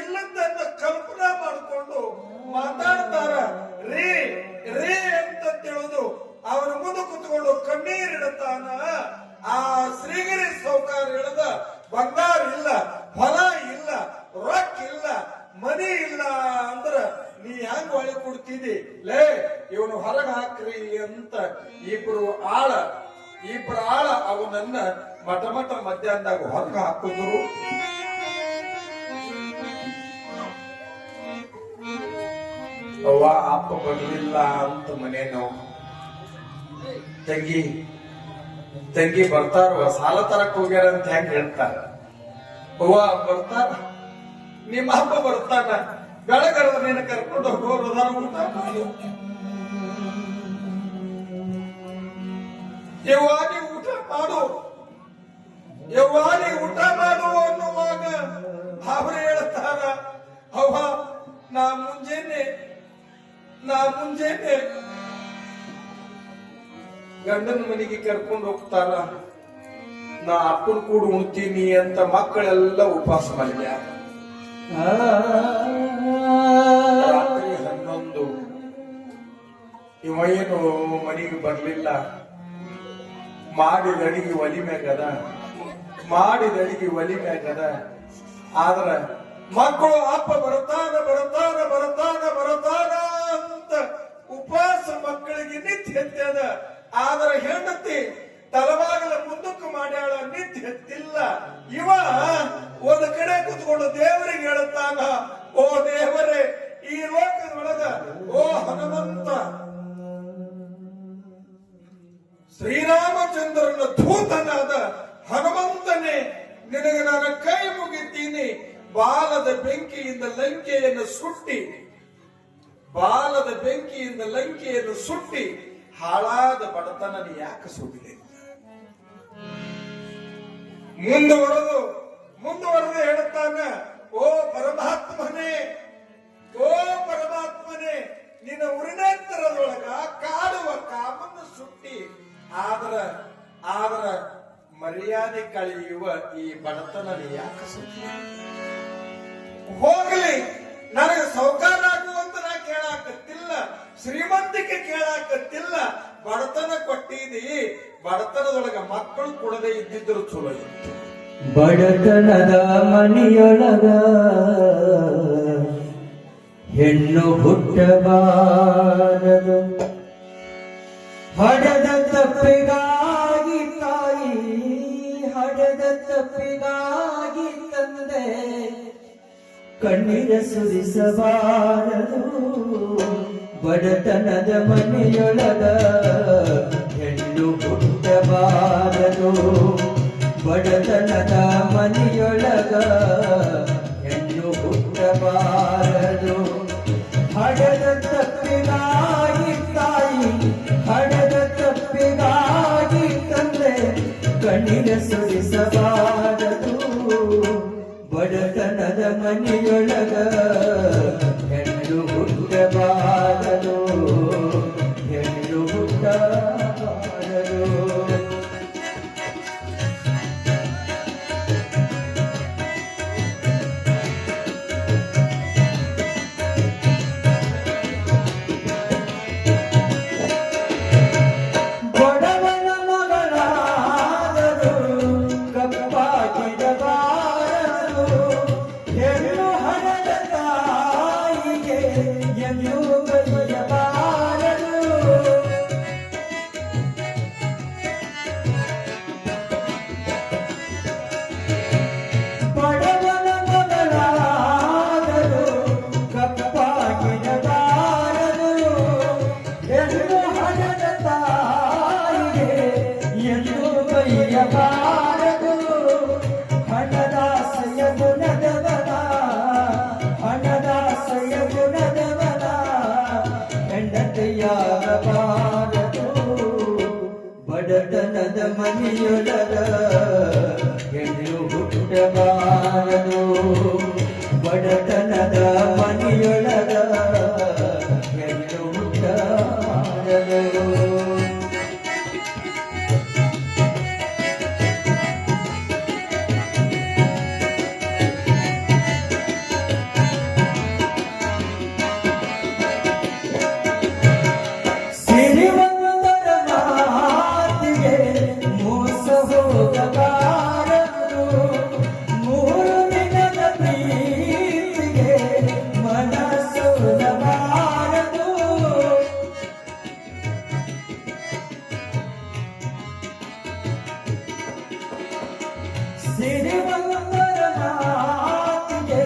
ಇಲ್ಲದನ್ನ ಕಲ್ಪನಾ ಮಾಡಿಕೊಂಡು ಮಾತಾಡ್ತಾರ. ರೇ ರೇ ಅಂತ ಹೇಳುದು ಅವನ ಮುಂದೆ ಕುತ್ಕೊಂಡು ಕಣ್ಣೀರಿಡುತ್ತಾನ. ಆ ಶ್ರೀಗಿರಿ ಸೌಕಾರ ಇಳದ ಬಂಗಾರ ಇಲ್ಲ, ಹೊಲ ಇಲ್ಲ, ರೊಕ್ಕ ಇಲ್ಲ, ಮನಿ ಇಲ್ಲ ಅಂದ್ರ ನೀ ಹೆಂಗ್ ಹೊಳಿ ಕೊಡ್ತಿದಿ? ಲೇ ಇವನು ಹೊರಗ ಹಾಕ್ರಿ ಅಂತ ಇಬ್ರು ಆಳ ಅವನನ್ನ ಮಠ ಮಧ್ಯಾಹ್ನದಾಗ ಹೊರಗ ಹಾಕಿದ್ರು. ಅವ್ವ ಅಪ್ಪ ಬರ್ಲಿಲ್ಲ ಅಂತ ಮನೆ ನಾವು ತಂಗಿ ಬರ್ತಾರ, ಸಾಲ ತರಕ್ ಹೋಗ್ಯಾರ ಅಂತ ಹೆಂಗ್ ಹೇಳ್ತಾರ. ಅವ್ವ ಬರ್ತಾರ, ನಿಮ್ಮ ಅಪ್ಪ ಬರ್ತಾನ, ಬೆಳಗರದ ನೀನು ಕರ್ಕೊಂಡು ಹೋಗೋರು ಊಟ ಮಾಡು. ಯವ್ವ ನೀ ಊಟ ಮಾಡು, ಯವ್ವ ನೀ ಊಟ ಮಾಡು ಅನ್ನುವಾಗ ಅವ್ರು ಹೇಳ್ತಾರ, ಅವ್ವ ನಾ ಮುಂಜಾನೆ ಗಂಡನ ಮನೆಗೆ ಕರ್ಕೊಂಡು ಹೋಗ್ತಾರ, ನಾ ಅಪ್ಪನ ಕೂಡ ಉಣ್ತೀನಿ ಅಂತ ಮಕ್ಕಳೆಲ್ಲ ಉಪವಾಸ ಮಾಡಿದ್ಯಾರ. ರಾತ್ರಿ 11 ಇವ ಏನು ಮನೆಗೆ ಬರ್ಲಿಲ್ಲ. ಮಾಡಿದ ಅಡಿಗೆ ಒಲಿ ಮ್ಯಾಗದ, ಆದ್ರ ಮಕ್ಕಳು ಅಪ್ಪ ಬರ್ತಾನ ಅಂತ ಉಪವಾಸ ಮಕ್ಕಳಿಗೆ ನಿತ್ಯ ಎತ್ತದ. ಆದ್ರ ಹೆಂಡತಿ ತಲವಾಗಲ ಮುಂದಕ್ಕೆ ಮಾಡ್ಯಾಳ, ನಿತ್ಯ ಎತ್ತಿಲ್ಲ. ಇವ ಒಂದು ಕಡೆ ಕುತ್ಕೊಂಡು ದೇವರಿಗೆ ಹೇಳುತ್ತಾನ, ಓ ದೇವರೇ, ಈ ಲೋಕದೊಳಗ ಓ ಹನುಮಂತ, ಶ್ರೀರಾಮಚಂದ್ರನ ದೂತನಾದ ಹನುಮಂತನೇ, ನಿನಗೆ ನಾನು ಕೈ ಮುಗಿತೀನಿ. ಬಾಲದ ಬೆಂಕಿಯಿಂದ ಲಂಕೆಯನ್ನು ಸುಟ್ಟಿ ಹಾಳಾದ ಬಡತನ ಯಾಕೆ ಸುಟ್ಟಿದೆ? ಮುಂದುವರೆದು ಹೇಳುತ್ತಾನ, ಓ ಪರಮಾತ್ಮನೇ, ನಿನ್ನ ಉರಿನೇತ್ತರದೊಳಗ ಕಾಡುವ ಕಾಮನ್ನು ಸುಟ್ಟಿ ಆದ್ರ ಮರ್ಯಾದೆ ಕಳೆಯುವ ಈ ಬಡತನ ಯಾಕೆ ಸುಟ್ಟಿ? ಹೋಗಲಿ, ನನಗೆ ಸೌಕಾರ ಆಗುವಂತ ನಾ ಕೇಳಾಕತ್ತಿಲ್ಲ, ಶ್ರೀಮಂತಿಕೆ ಕೇಳಾಕತ್ತಿಲ್ಲ. ಬಡತನ ಕೊಟ್ಟಿದಿ, ಬಡತನದೊಳಗ ಮಕ್ಕಳು ಕೊಡದೆ ಇದ್ದಿದ್ರು ಚಲೋ ಇತ್ತು. ಬಡತನದ ಮನೆಯೊಳಗ ಹೆಣ್ಣು ಹುಟ್ಟಬಾರದು. ಹಡದ ತಪ್ಪಿಗಾಗಿ ತಾಯಿ, ಹಡದ ತಪ್ಪಿಗಾಗಿ ತಂದೆ, ಕಣ್ಣೀರ ಸುರಿಸಬಾರದು. ಬಡತನದ ಮನೆಯೊಳಗ ಹೆಣ್ಣು ಹುಟ್ಟಬಾರದು. ಬಡತನದ ಮನೆಯೊಳಗ ಹೆಣ್ಣು ಹುಟ್ಟಬಾರದು. ಹಡದ ತಪ್ಪಿಗಾಗಿ ತಾಯಿ, ಹಡದ ತಪ್ಪಿಗಾಗಿ ತಂದೆ, ಕಣ್ಣಿನ ಸುರಿಸಬಾರದು. ಬಡತನದ ಮನೆಯೊಳಗ ಹೆಣ್ಣು ಹುಟ್ಟಬಾರದು, ಹೆಣ್ಣು ಹುಟ್ಟಬಾರದು. ಬಡವನ ಮಗಳಾದರು ಕಪ್ಪ ಮನೆಯೊಳಗ ಹೆಣ್ಣು ಹುಟ್ಟಬಾರದು ಬಡತನದ ಮನೆಯೊಳಗ ಹೆಣ್ಣು ಹುಟ್ಟಬಾರದು ಸಿರಿವಂತರ ಮಾತಿಗೆ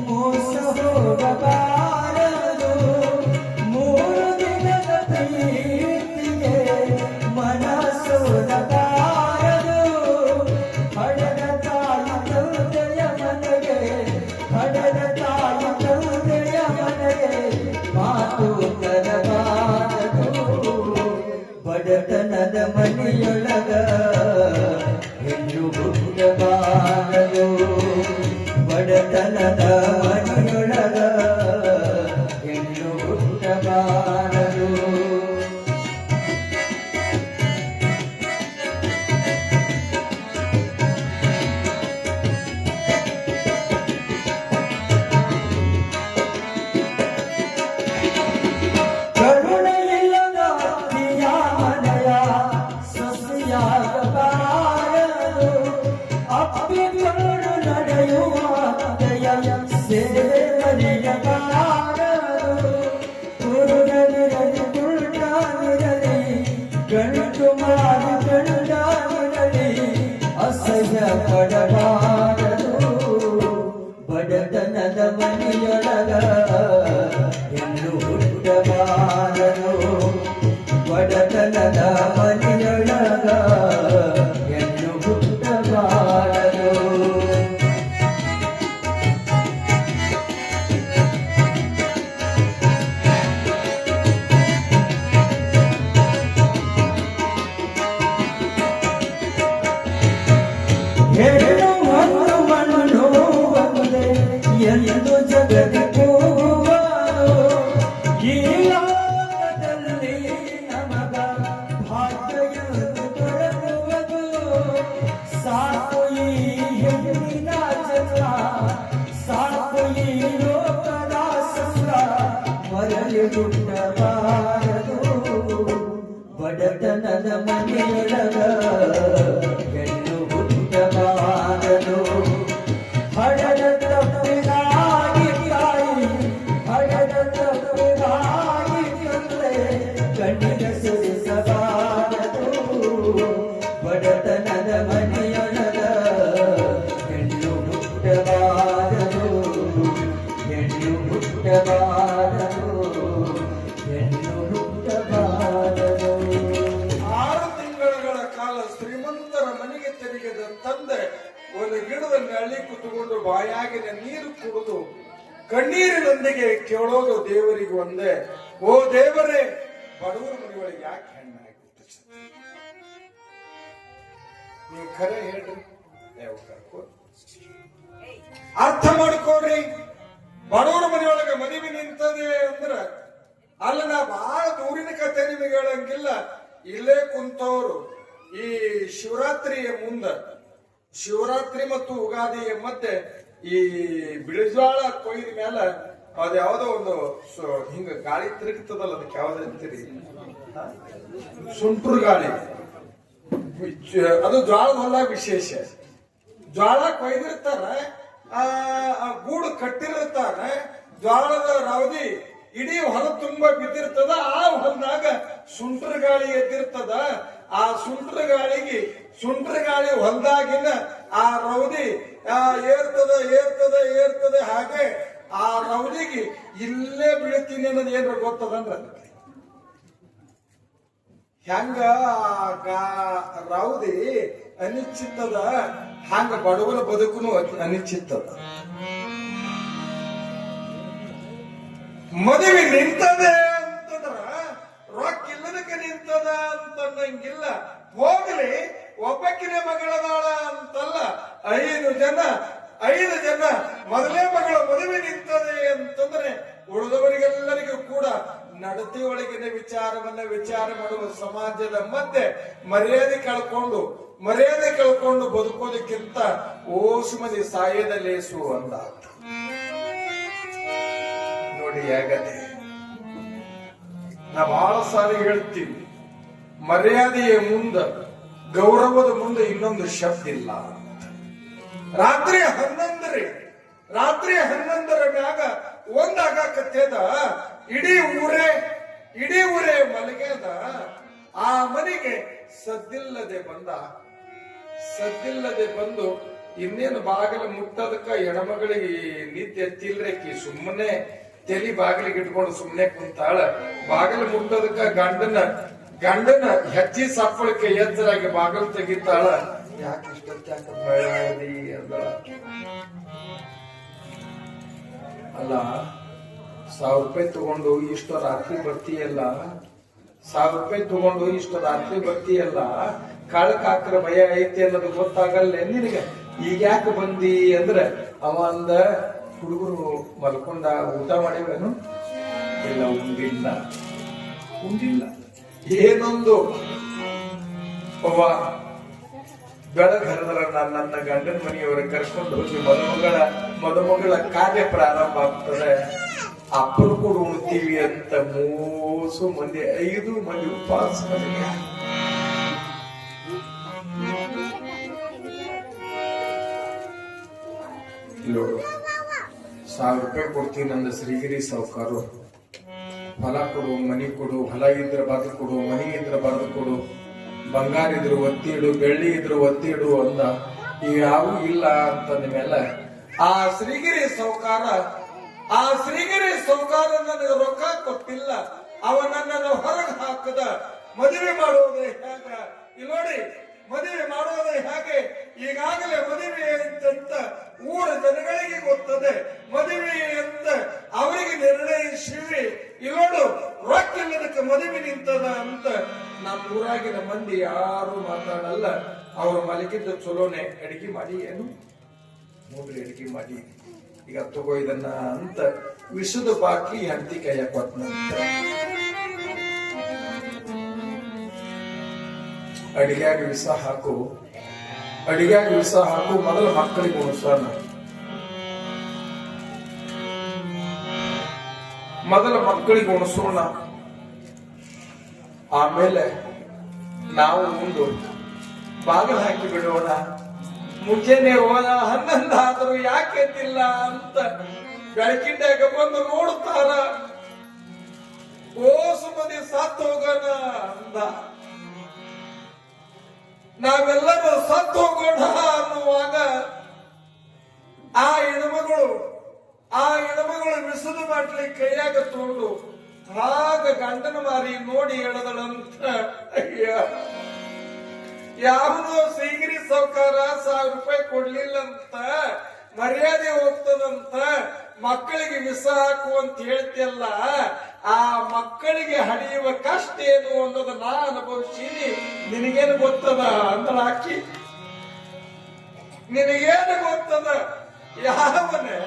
ಮೋಸ ಹೋಗಬಾರದು ಮೂರು ದಿನದ ಪ್ರೀತಿಗೆ ಮನಸೋಲಬಾರದು ಹಡದ ತಾಯಿ ತಂದೆಯ ಮನೆಗೆ ಹಡದ ತಾಯಿ ತಂದೆಯ ಮನೆಗೆ ಮಾತು ತರಬಾರದು ಬಡತನದ ಮನೆಯೊಳಗ ಹೆಣ್ಣು ಹುಟ್ಟಬಾರದು ಬಡತನದ ಮನೆಯೊಳಗ ಹೆಣ್ಣು ಹುಟ್ಟಬಾರದು ಕರುಣೆಯಿಲ್ಲದ ಅತ್ತಿಯ ಮನೆಯ ಸೊಸೆಯಾಗಬಾರದು ಅಪ್ಪಿಕೊಂಡು ನಡೆಯುವ ಅತ್ತೆಯ ಸೇವೆ ಮರೆಯಬಾರದು ಕುರುಡನಿರಲಿ ಕುರುಡನಿರಲಿ ಗಂಟು ಮಾಡಿ ಗಂಡನಿರಲಿ ಅಸಹ್ಯ ಪಡಬಾರದು ಬಡತನದ ಮನೆಯೊಳಗ ಹೆಣ್ಣು ಹುಟ್ಟಬಾರದು ಬಡತನದ ಮನೆಯೊಳಗ ಹೆಣ್ಣು ಹುಟ್ಟಬಾರದು ಹೆಣ್ಣು ಮಣ್ಣು ಮಣ್ಣು ಒಂದೇ ಎಂದು ಜಗದಿ ಕೂಗುವರು ಈ ಲೋಕದಲ್ಲಿ ನಮಗ ಭಾಗ್ಯವನ್ನು ದೊರಕುವುದು ಸಾಕು ಈ ಹೆಣ್ಣಿನ ಜನ್ಮ ಸಾಕು ಈ ಲೋಕದ ಸಂಗ ಮರಳಿ ಹುಟ್ಟಬಾರದು ಬಡತನದ ಮನೆಯೊಳಗ ಹೆಣ್ಣು ಹುಟ್ಟಬಾರದು ಹಡದ ತಪ್ಪಿಗಾಗಿ ತಾಯಿ ಹಡದ ತಪ್ಪಿಗಾಗಿ ತಂದೆ ಕಣ್ಣಿನ ಸುರಿಸಬಾರದು ಬಡತನದ ಮನೆಯೊಳಗ ಹೆಣ್ಣು ಹುಟ್ಟಬಾರದು ಹೆಣ್ಣು ಹುಟ್ಟಬಾರದು ಹೆಣ್ಣು ಹುಟ್ಟಬಾರದು 6 ತಿಂಗಳ ಕಾಲ ಶ್ರೀಮಂತರ ಮನೆಗೆ ತೆರೆಗೆದ ತಂದೆ ಒಂದು ಗಿಡದ ನೆರಳಿ ಕುತ್ಕೊಂಡು ಬಾಯಾಗಿನ ನೀರು ಕುಡಿದು ಕಣ್ಣೀರಿನೊಂದಿಗೆ ಕೇಳೋದು ದೇವರಿಗೆ ಒಂದೇ, ಓ ದೇವರೇ ಬಡವರ ಮನೆಯೊಳಗೆ ಯಾಕೆ ಹೆಣ್ಣಾಗಿ ಹುಟ್ಟಿಸಿದೆ? ನೀವು ಖರೆ ಹೇಳ್ರಿ, ಅರ್ಥ ಮಾಡ್ಕೋರಿ. ಬಡವರ ಮನೆಯೊಳಗೆ ಮದುವೆ ನಿಂತದೆ ಅಂದ್ರ ಅಲ್ಲ, ನಾ ಬಹಳ ದೂರಿನ ಕತೆ ನಿಮಗೆ ಹೇಳಂಗಿಲ್ಲ. ಇಲ್ಲೇ ಕುಂತವ್ರು ಈ ಶಿವರಾತ್ರಿಯ ಮುಂದ, ಶಿವರಾತ್ರಿ ಮತ್ತು ಉಗಾದಿಯ ಮಧ್ಯೆ ಈ ಬಿಳಿಜ್ವಾಳ ಕೊಯ್ದ ಮ್ಯಾಲ ಅದ ಯಾವ್ದೋ ಒಂದು ಹಿಂಗ ಗಾಳಿ ತಿರುಗ್ತದಲ್ಲ, ಅದಕ್ಕೆ ಯಾವ್ದು ಅಂತೀರಿ? ಸುಂಟ್ರು ಗಾಳಿ. ಅದು ಜ್ವಾಳದ ಹೊಲ ವಿಶೇಷ. ಜ್ವಾಳ ಕೊಯ್ದಿರ್ತಾರ, ಗೂಡು ಕಟ್ಟಿರ್ತಾರ, ಜ್ವಾಳದ ರಾವದಿ ಇಡೀ ಹೊಲ ತುಂಬಾ ಬಿದ್ದಿರ್ತದ. ಆ ಹೊಲದಾಗ ಸುಂಟ್ರ ಗಾಳಿ ಎದ್ದಿರ್ತದ. ಆ ಸುಂಟ್ರ ಗಾಳಿಗೆ ಸುಂಟ್ರ ಗಾಳಿ ಹೊಲದಾಗಿನ ಆ ರೌದಿ ಏರ್ತದ ಏರ್ತದ ಏರ್ತದೆ. ಹಾಗೆ ಆ ರೌದಿಗೆ ಇಲ್ಲೇ ಬೀಳ್ತೀನಿ ಅನ್ನೋದು ಏನ್ರ ಗೊತ್ತದನ್ರ ಹೆಂಗ ರೌದಿ ಅನಿಶ್ಚಿತದ, ಹಂಗ ಬಡವರ ಬದುಕುನು ಅನಿಶ್ಚಿತದ. ಮದುವೆ ನಿಂತದೆ ಅಂತಂದ್ರ ರೊಕ್ಕ ಇಲ್ಲದಕ್ಕೆ ನಿಂತದ ಅಂತಂದಂಗಿಲ್ಲ. ಹೋಗ್ಲಿ ಒಬ್ಬಕ್ಕಿನ ಮಗಳದಾಳ ಅಂತಲ್ಲ, 5 ಜನ ಮೊದಲೇ ಮಗಳ ಮದುವೆ ನಿಂತದೆ ಅಂತಂದ್ರೆ ಉಳಿದವರಿಗೆಲ್ಲರಿಗೂ ಕೂಡ ನಡತೆ ಒಳಗಿನ ವಿಚಾರ ಮಾಡುವ ಸಮಾಜದ ಮಧ್ಯೆ ಮರ್ಯಾದೆ ಕಳ್ಕೊಂಡು ಬದುಕೋದಕ್ಕಿಂತ ಓಸು ಮಂದಿ ಸಾಯದ ಲೇಸು ಅಂದ. ನೋಡಿ ಹೇಗದೆ, ನಾ ಬಹಳ ಸಾರಿ ಹೇಳ್ತೀವಿ, ಮರ್ಯಾದೆಯ ಮುಂದ ಗೌರವದ ಮುಂದೆ ಇನ್ನೊಂದು ಶಬ್ದ ಇಲ್ಲ. ರಾತ್ರಿ 11 ಮ್ಯಾಗ ಒಂದಾಗಕತ್ತೇದ, ಇಡೀ ಊರೇ ಮಲಗ್ಯದ. ಆ ಮನೆಗೆ ಸದ್ದಿಲ್ಲದೆ ಬಂದು ಇನ್ನೇನು ಬಾಗಿಲು ಮುಟ್ಟದಕ್ಕ ಹೆಣ್ಮಗಳಿಗೆ ನಿದ್ದೆ ಎತ್ತಿಲ್ರೇಕಿ ಸುಮ್ಮನೆ ತಲಿ ಬಾಗಿಲಿಗೆ ಇಟ್ಕೊಂಡು ಸುಮ್ಮನೆ ಕುಂತಾಳ. ಬಾಗಿಲು ಮುಟ್ಟದಕ್ಕ ಗಂಡನ ಹೆಚ್ಚಿ ಸಪ್ಪಳಕ್ಕೆ ಎಚ್ಚರಾಗಿ ಬಾಗಿಲು ತೆಗಿತಾಳ. ಯಾಕೆ ಇಷ್ಟೊತ್ತಾಕ ಬೆಳದಿ ಅಂದ. ಅಲ್ಲ, 1000 ರೂಪಾಯಿ ತಗೊಂಡು ಇಷ್ಟು ರಾತ್ರಿ ಬರ್ತೀಯಲ್ಲ, 1000 ರೂಪಾಯಿ ತಗೊಂಡು ಇಷ್ಟು ರಾತ್ರಿ ಬರ್ತೀಯಲ್ಲ, ಕಾಳಕ್ ಹಾಕ್ರ ಭಯ ಐತಿ ಅನ್ನೋದು ಗೊತ್ತಾಗಲ್ಲ ನಿನಗೆ. ಈಗ ಯಾಕೆ ಬಂದಿ ಅಂದ್ರೆ ಅವ ಅಂದ, ಹುಡುಗರು ಮಲ್ಕೊಂಡ, ಊಟ ಮಾಡಿವೇನು? ಇಲ್ಲ, ಉಂಡಿಲ್ಲ. ಏನೊಂದು ಒಬ್ಬ ಬೆಳಗ್ ಹರಿದ್ರ ನನ್ನ ಗಂಡನ ಮನೆಯವರ ಕರ್ಕೊಂಡು ಹೋಗಿ ಮದುಮಗಳ ಕಾರ್ಯ ಪ್ರಾರಂಭ ಆಗ್ತದೆ. ಅಪ್ಪರು ಕೂಡ ಉಣ್ತೀವಿ ಅಂತ 5 ಮಂದಿ ಉಪವಾಸ ನೋಡು. 1000 ರೂಪಾಯಿ ಕೊಡ್ತೀನಿ ಅಂದ ಶ್ರೀಗಿರಿ ಸಾವುಕಾರು. ಹೊಲ ಕೊಡು, ಮನಿ ಕೊಡು, ಹೊಲ ಇದ್ರ ಬದು ಕೊಡು, ಮನಿ ಇದ್ರ ಬದು ಕೊಡು, ಬಂಗಾರ ಇದ್ರು ಒತ್ತಿ ಇಡು, ಬೆಳ್ಳಿ ಇದ್ರು ಒತ್ತಿ ಇಡು ಅಂದ. ಈಗ ಯಾವೂ ಇಲ್ಲ ಅಂತಂದ ಮೇಲೆ ಆ ಶ್ರೀಗಿರಿ ಸಾವುಕಾರ ನನಗೆ ರೊಕ್ಕ ಕೊಟ್ಟಿಲ್ಲ, ಅವ ನನ್ನನ್ನು ಹೊರಗೆ ಹಾಕದ. ಮದುವೆ ಮಾಡುವುದೇ ಹೇಗ? ನೋಡಿ, ಮದುವೆ ಮಾಡುವುದೇ ಹೇಗೆ? ಈಗಾಗಲೇ ಮದುವೆ ಅಂತ ಊರ ಜನಗಳಿಗೆ ಗೊತ್ತದೆ, ಮದುವೆ ಅಂತ ಅವರಿಗೆ ನಿರ್ಣಯಿಸಿವಿ. ಇಲ್ಲೋಡು, ರೊಕ್ಕ ಇಲ್ಲದಕ್ಕೆ ಮದುವೆ ನಿಂತದ ಅಂತ ನಮ್ಮ ಊರಾಗಿನ ಮಂದಿ ಯಾರು ಮಾತಾಡಲ್ಲ. ಅವ್ರ ಮಲಗಿದ್ದ ಚಲೋನೆ ಅಡಿಗೆ ಮಾಡಿ, ಏನು ನೋಡ್ರಿ ಅಡಿಗೆ ಮಾಡಿ, ಈಗ ತಗೋ ಇದನ್ನ ಅಂತ ವಿಷದ ಬಾಕಿ ಹಂತಿ ಕೈಯ ಕೊಟ್ಟನಂತ. ಅಡಿಗ್ಯಾಗ ವಿಷ ಹಾಕು, ಮೊದಲು ಮಕ್ಕಳಿಗೆ ಉಣಿಸೋಣ. ಆಮೇಲೆ ನಾವು ಮುಂದೆ ಬಾಗಿಲು ಹಾಕಿ ಬಿಡೋಣ. ಮುಂಜಾನೆ ಹೋದ 11 ಆದರೂ ಯಾಕೆ ಎದ್ದಿಲ್ಲ ಅಂತ ಬೆಳಕಿಂಡಾಗ ಬಂದು ನೋಡ್ತಾರ. ಓಸು ಮಂದಿ ಸತ್ತು ಹೋಗೋಣ ಅಂದ. ನಾವೆಲ್ಲರೂ ಸತ್ತು ಹೋಗೋಣ ಅನ್ನುವಾಗ ಆ ಹೆಣ್ಮಗಳು ವಿಸದು ಬಾಟ್ಲಿ ಕೈಯಾಗ ತಗೊಂಡು ಆಗ ಗಂಡನ ಮಾರಿ ನೋಡಿ ಎಳದಳಂತ. ಅಯ್ಯ, ಯಾವನೋ ಶ್ರೀಗಿರಿ ಸಾವುಕಾರ 1000 ರೂಪಾಯಿ ಕೊಡ್ಲಿಲ್ಲಂತ ಮರ್ಯಾದೆ ಹೋಗ್ತದಂತ, ಮಕ್ಕಳಿಗೆ ವಿಷ ಹಾಕು ಅಂತ ಹೇಳ್ತಿಯಲ್ಲ, ಆ ಮಕ್ಕಳಿಗೆ ಹಡಿಯುವ ಕಷ್ಟ ಏನು ಅನ್ನೋದು ನಾ ಅನುಭವಿಸೀನಿ, ನಿನಗೇನು ಗೊತ್ತದ ಅಂತ ಹಾಕಿ. ನಿನಗೇನು ಗೊತ್ತದ? ಯಾವನೇ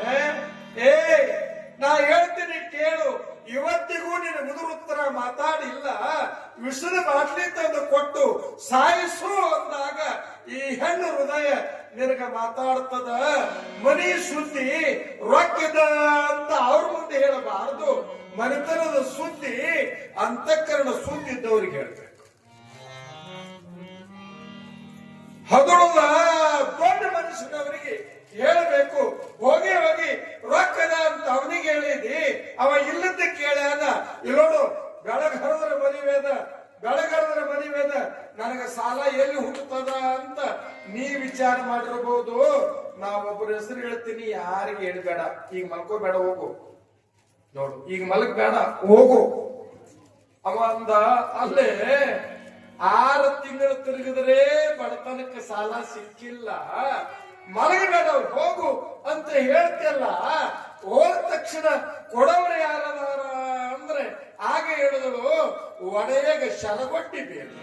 ನಾ ಹೇಳ್ತೀನಿ ಕೇಳು, ಇವತ್ತಿಗೂ ನೀನು ಮುದುರುತ್ತರ ಮಾತಾಡಿಲ್ಲ. ವಿಷದ ಬಾಟ್ಲಿ ತಂದು ಕೊಟ್ಟು ಸಾಯಿಸು ಅಂದಾಗ ಈ ಹೆಣ್ಣು ಹೃದಯ ನಿನಗ ಮಾತಾಡ್ತದ. ಮನಿ ಸುದ್ದಿ ರೊಕ್ಕದ ಅಂತ ಅವ್ರ ಮುಂದೆ ಹೇಳಬಾರದು. ಮನೆತನದ ಸುದ್ದಿ, ಅಂತಃಕರಣ ಸುದ್ದಿ ಇದ್ದವ್ರಿಗೆ ಹೇಳ್ಬೇಕು. ಹದುಳದ ದೊಡ್ಡ ಮನುಷ್ಯನವರಿಗೆ ಹೇಳಬೇಕು. ಹೋಗಿ ರೊಕ್ಕದ ಅಂತ ಅವನಿಗೆ ಹೇಳಿದಿ, ಅವ ಇಲ್ಲದ ಕೇಳ್ಯಾನ. ಇಲ್ಲೋಡು, ಬೆಳಗರದ್ರ ಮದುವೆದ ನನಗ ಸಾಲ ಎಲ್ಲಿ ಹುಟ್ಟುತ್ತದ ಅಂತ ನೀ ವಿಚಾರ ಮಾಡಿರಬಹುದು. ನಾವೊಬ್ಬರ ಹೆಸರು ಹೇಳ್ತೀನಿ, ಯಾರಿಗೆ ಹೇಳ್ಬೇಡ. ಈಗ ಮಲ್ಕೋಬೇಡ, ಹೋಗು. ನೋಡು, ಈಗ ಮಲಗಬೇಡ, ಹೋಗು. ಅವ ಅಂದ, ಅಲ್ಲೇ 6 ತಿಂಗಳು ತಿರುಗಿದ್ರೆ ಬಡತನಕ್ಕೆ ಸಾಲ ಸಿಕ್ಕಿಲ್ಲ, ಮಲಗಬೇಡ, ಹೋಗು ಅಂತ ಹೇಳ್ತಿಯಲ್ಲ. ಹೋದ ತಕ್ಷಣ ಕೊಡವರು ಯಾರದಾರ ಅಂದ್ರೆ ಆಗ ಹೇಳಿದಳು, ಒಡೆಯಾಗ ಶರಗೊಟ್ಟಿ ಬೇಕು.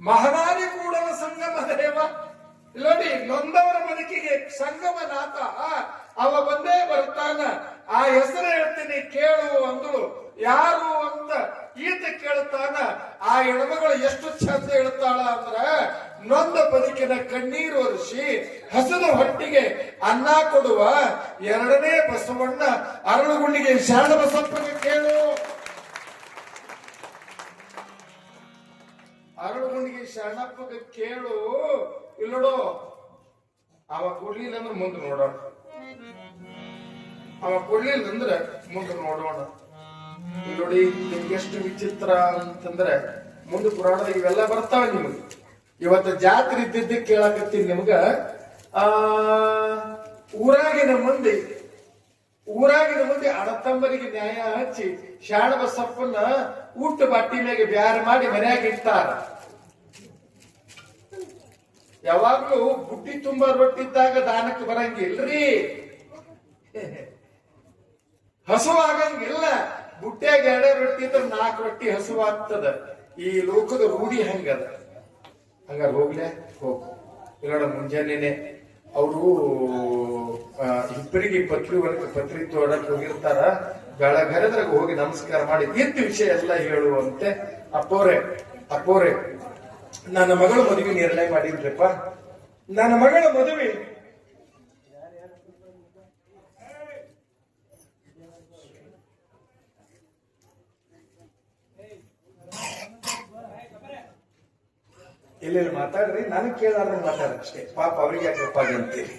ಮಹನಾರಿ ಕೂಡಲ ಸಂಗಮ ದೇವ. ನೋಡಿ, ನೊಂದವರ ಬದುಕಿಗೆ ಸಂಗಮನಾಥ ಅವ ಬಂದೇ ಬರ್ತಾನ. ಆ ಹೆಸರು ಹೇಳ್ತೀನಿ ಕೇಳು ಅಂದಳು. ಯಾರು ಅಂತ ಈತ ಕೇಳ್ತಾನ. ಆ ಹೆಣ್ಮಗಳು ಎಷ್ಟು ಚಂದ ಹೇಳ್ತಾಳ ಅಂದ್ರ, ನೊಂದ ಬದುಕಿನ ಕಣ್ಣೀರು ಒರೆಸಿ ಹಸನು ಹೊಟ್ಟಿಗೆ ಅನ್ನ ಕೊಡುವ ಎರಡನೇ ಬಸವಣ್ಣ ಅರಳುಗುಂಡಿಗೆ ಶರಣ ಬಸಪ್ಪಗೆ ಕೇಳು. ಅರಳುಗುಂಡಿಗೆ ಶರಣಪ್ಪಗೆ ಕೇಳು. ಇಲ್ಲೋಡು, ಅವ ಕೊಡ್ಲಿಲ್ಲ ಅಂದ್ರೆ ಮುಂದೆ ನೋಡೋಣ. ಅವ ಕೊಡ್ಲಿಲ್ಲ ಅಂದ್ರೆ ಮುಂದೆ ನೋಡೋಣ. ನೋಡಿ, ಎಷ್ಟು ವಿಚಿತ್ರ ಅಂತಂದ್ರೆ ಮುಂದೆ ಪುರಾಣದಾಗ ಇವೆಲ್ಲ ಬರ್ತಾವ ನಿಮಗೆ. ಇವತ್ತು ಜಾತ್ರೆ ಇದ್ದಿದ್ದಕ್ಕೆ ಕೇಳಾಕತ್ತೀನಿ ನಿಮ್ಗ. ಊರಾಗಿನ ಮಂದಿ ಅಣ್ಣತಮ್ಮರಿಗೆ ನ್ಯಾಯ ಹಚ್ಚಿ ಶಾಣ ಬಸಪ್ಪನ್ನ ಊಟ ಬಾಟಿ ಮ್ಯಾಗೆ ಬ್ಯಾರ ಮಾಡಿ ಮನ್ಯಾಗ ಇಡ್ತಾರ. ಯಾವಾಗ್ಲೂ ಬುಟ್ಟಿ ತುಂಬಾ ರೊಟ್ಟಿದ್ದಾಗ ದಾನಕ್ಕೆ ಬರಂಗಿಲ್ರಿ, ಹಸುವ ಆಗಂಗಿಲ್ಲ. ಬುಟ್ಟ್ಯಾಗ 2 ರೊಟ್ಟಿ ಇದ್ರೆ 4 ರೊಟ್ಟಿ ಹಸುವಾಗ್ತದ. ಈ ಲೋಕದ ರೂಢಿ ಹಂಗದ. ಹಂಗಾರ ಹೋಗ್ಲೆ ಹೋಗ್. ಇಲ್ಲ ಮುಂಜಾನೆ ಅವರು ಇಬ್ಬರಿಗೆ ಪತ್ರಿ ತೋಡಕ್ ಹೋಗಿರ್ತಾರ. ಬೆಳಗರೆದ್ರಾಗ ಹೋಗಿ ನಮಸ್ಕಾರ ಮಾಡಿ ಇದ್ದ ವಿಷಯ ಎಲ್ಲ ಹೇಳುವಂತೆ. ಅಪ್ಪೋರೆ ನನ್ನ ಮಗಳ ಮದುವೆ ನಿರ್ಣಯ ಮಾಡಿದ್ರಪ್ಪ. ನನ್ನ ಮಗಳ ಮದುವೆ ಇಲ್ಲ ಮಾತಾಡ್ರಿ, ನನಗ್ ಕೇಳಾರ್ದಂಗ್ ಮಾತಾಡ್ರಿ ಅಷ್ಟೇ. ಪಾಪ ಅವ್ರಿಗೆ ಯಾಕೆ ಅಂತೀರಿ?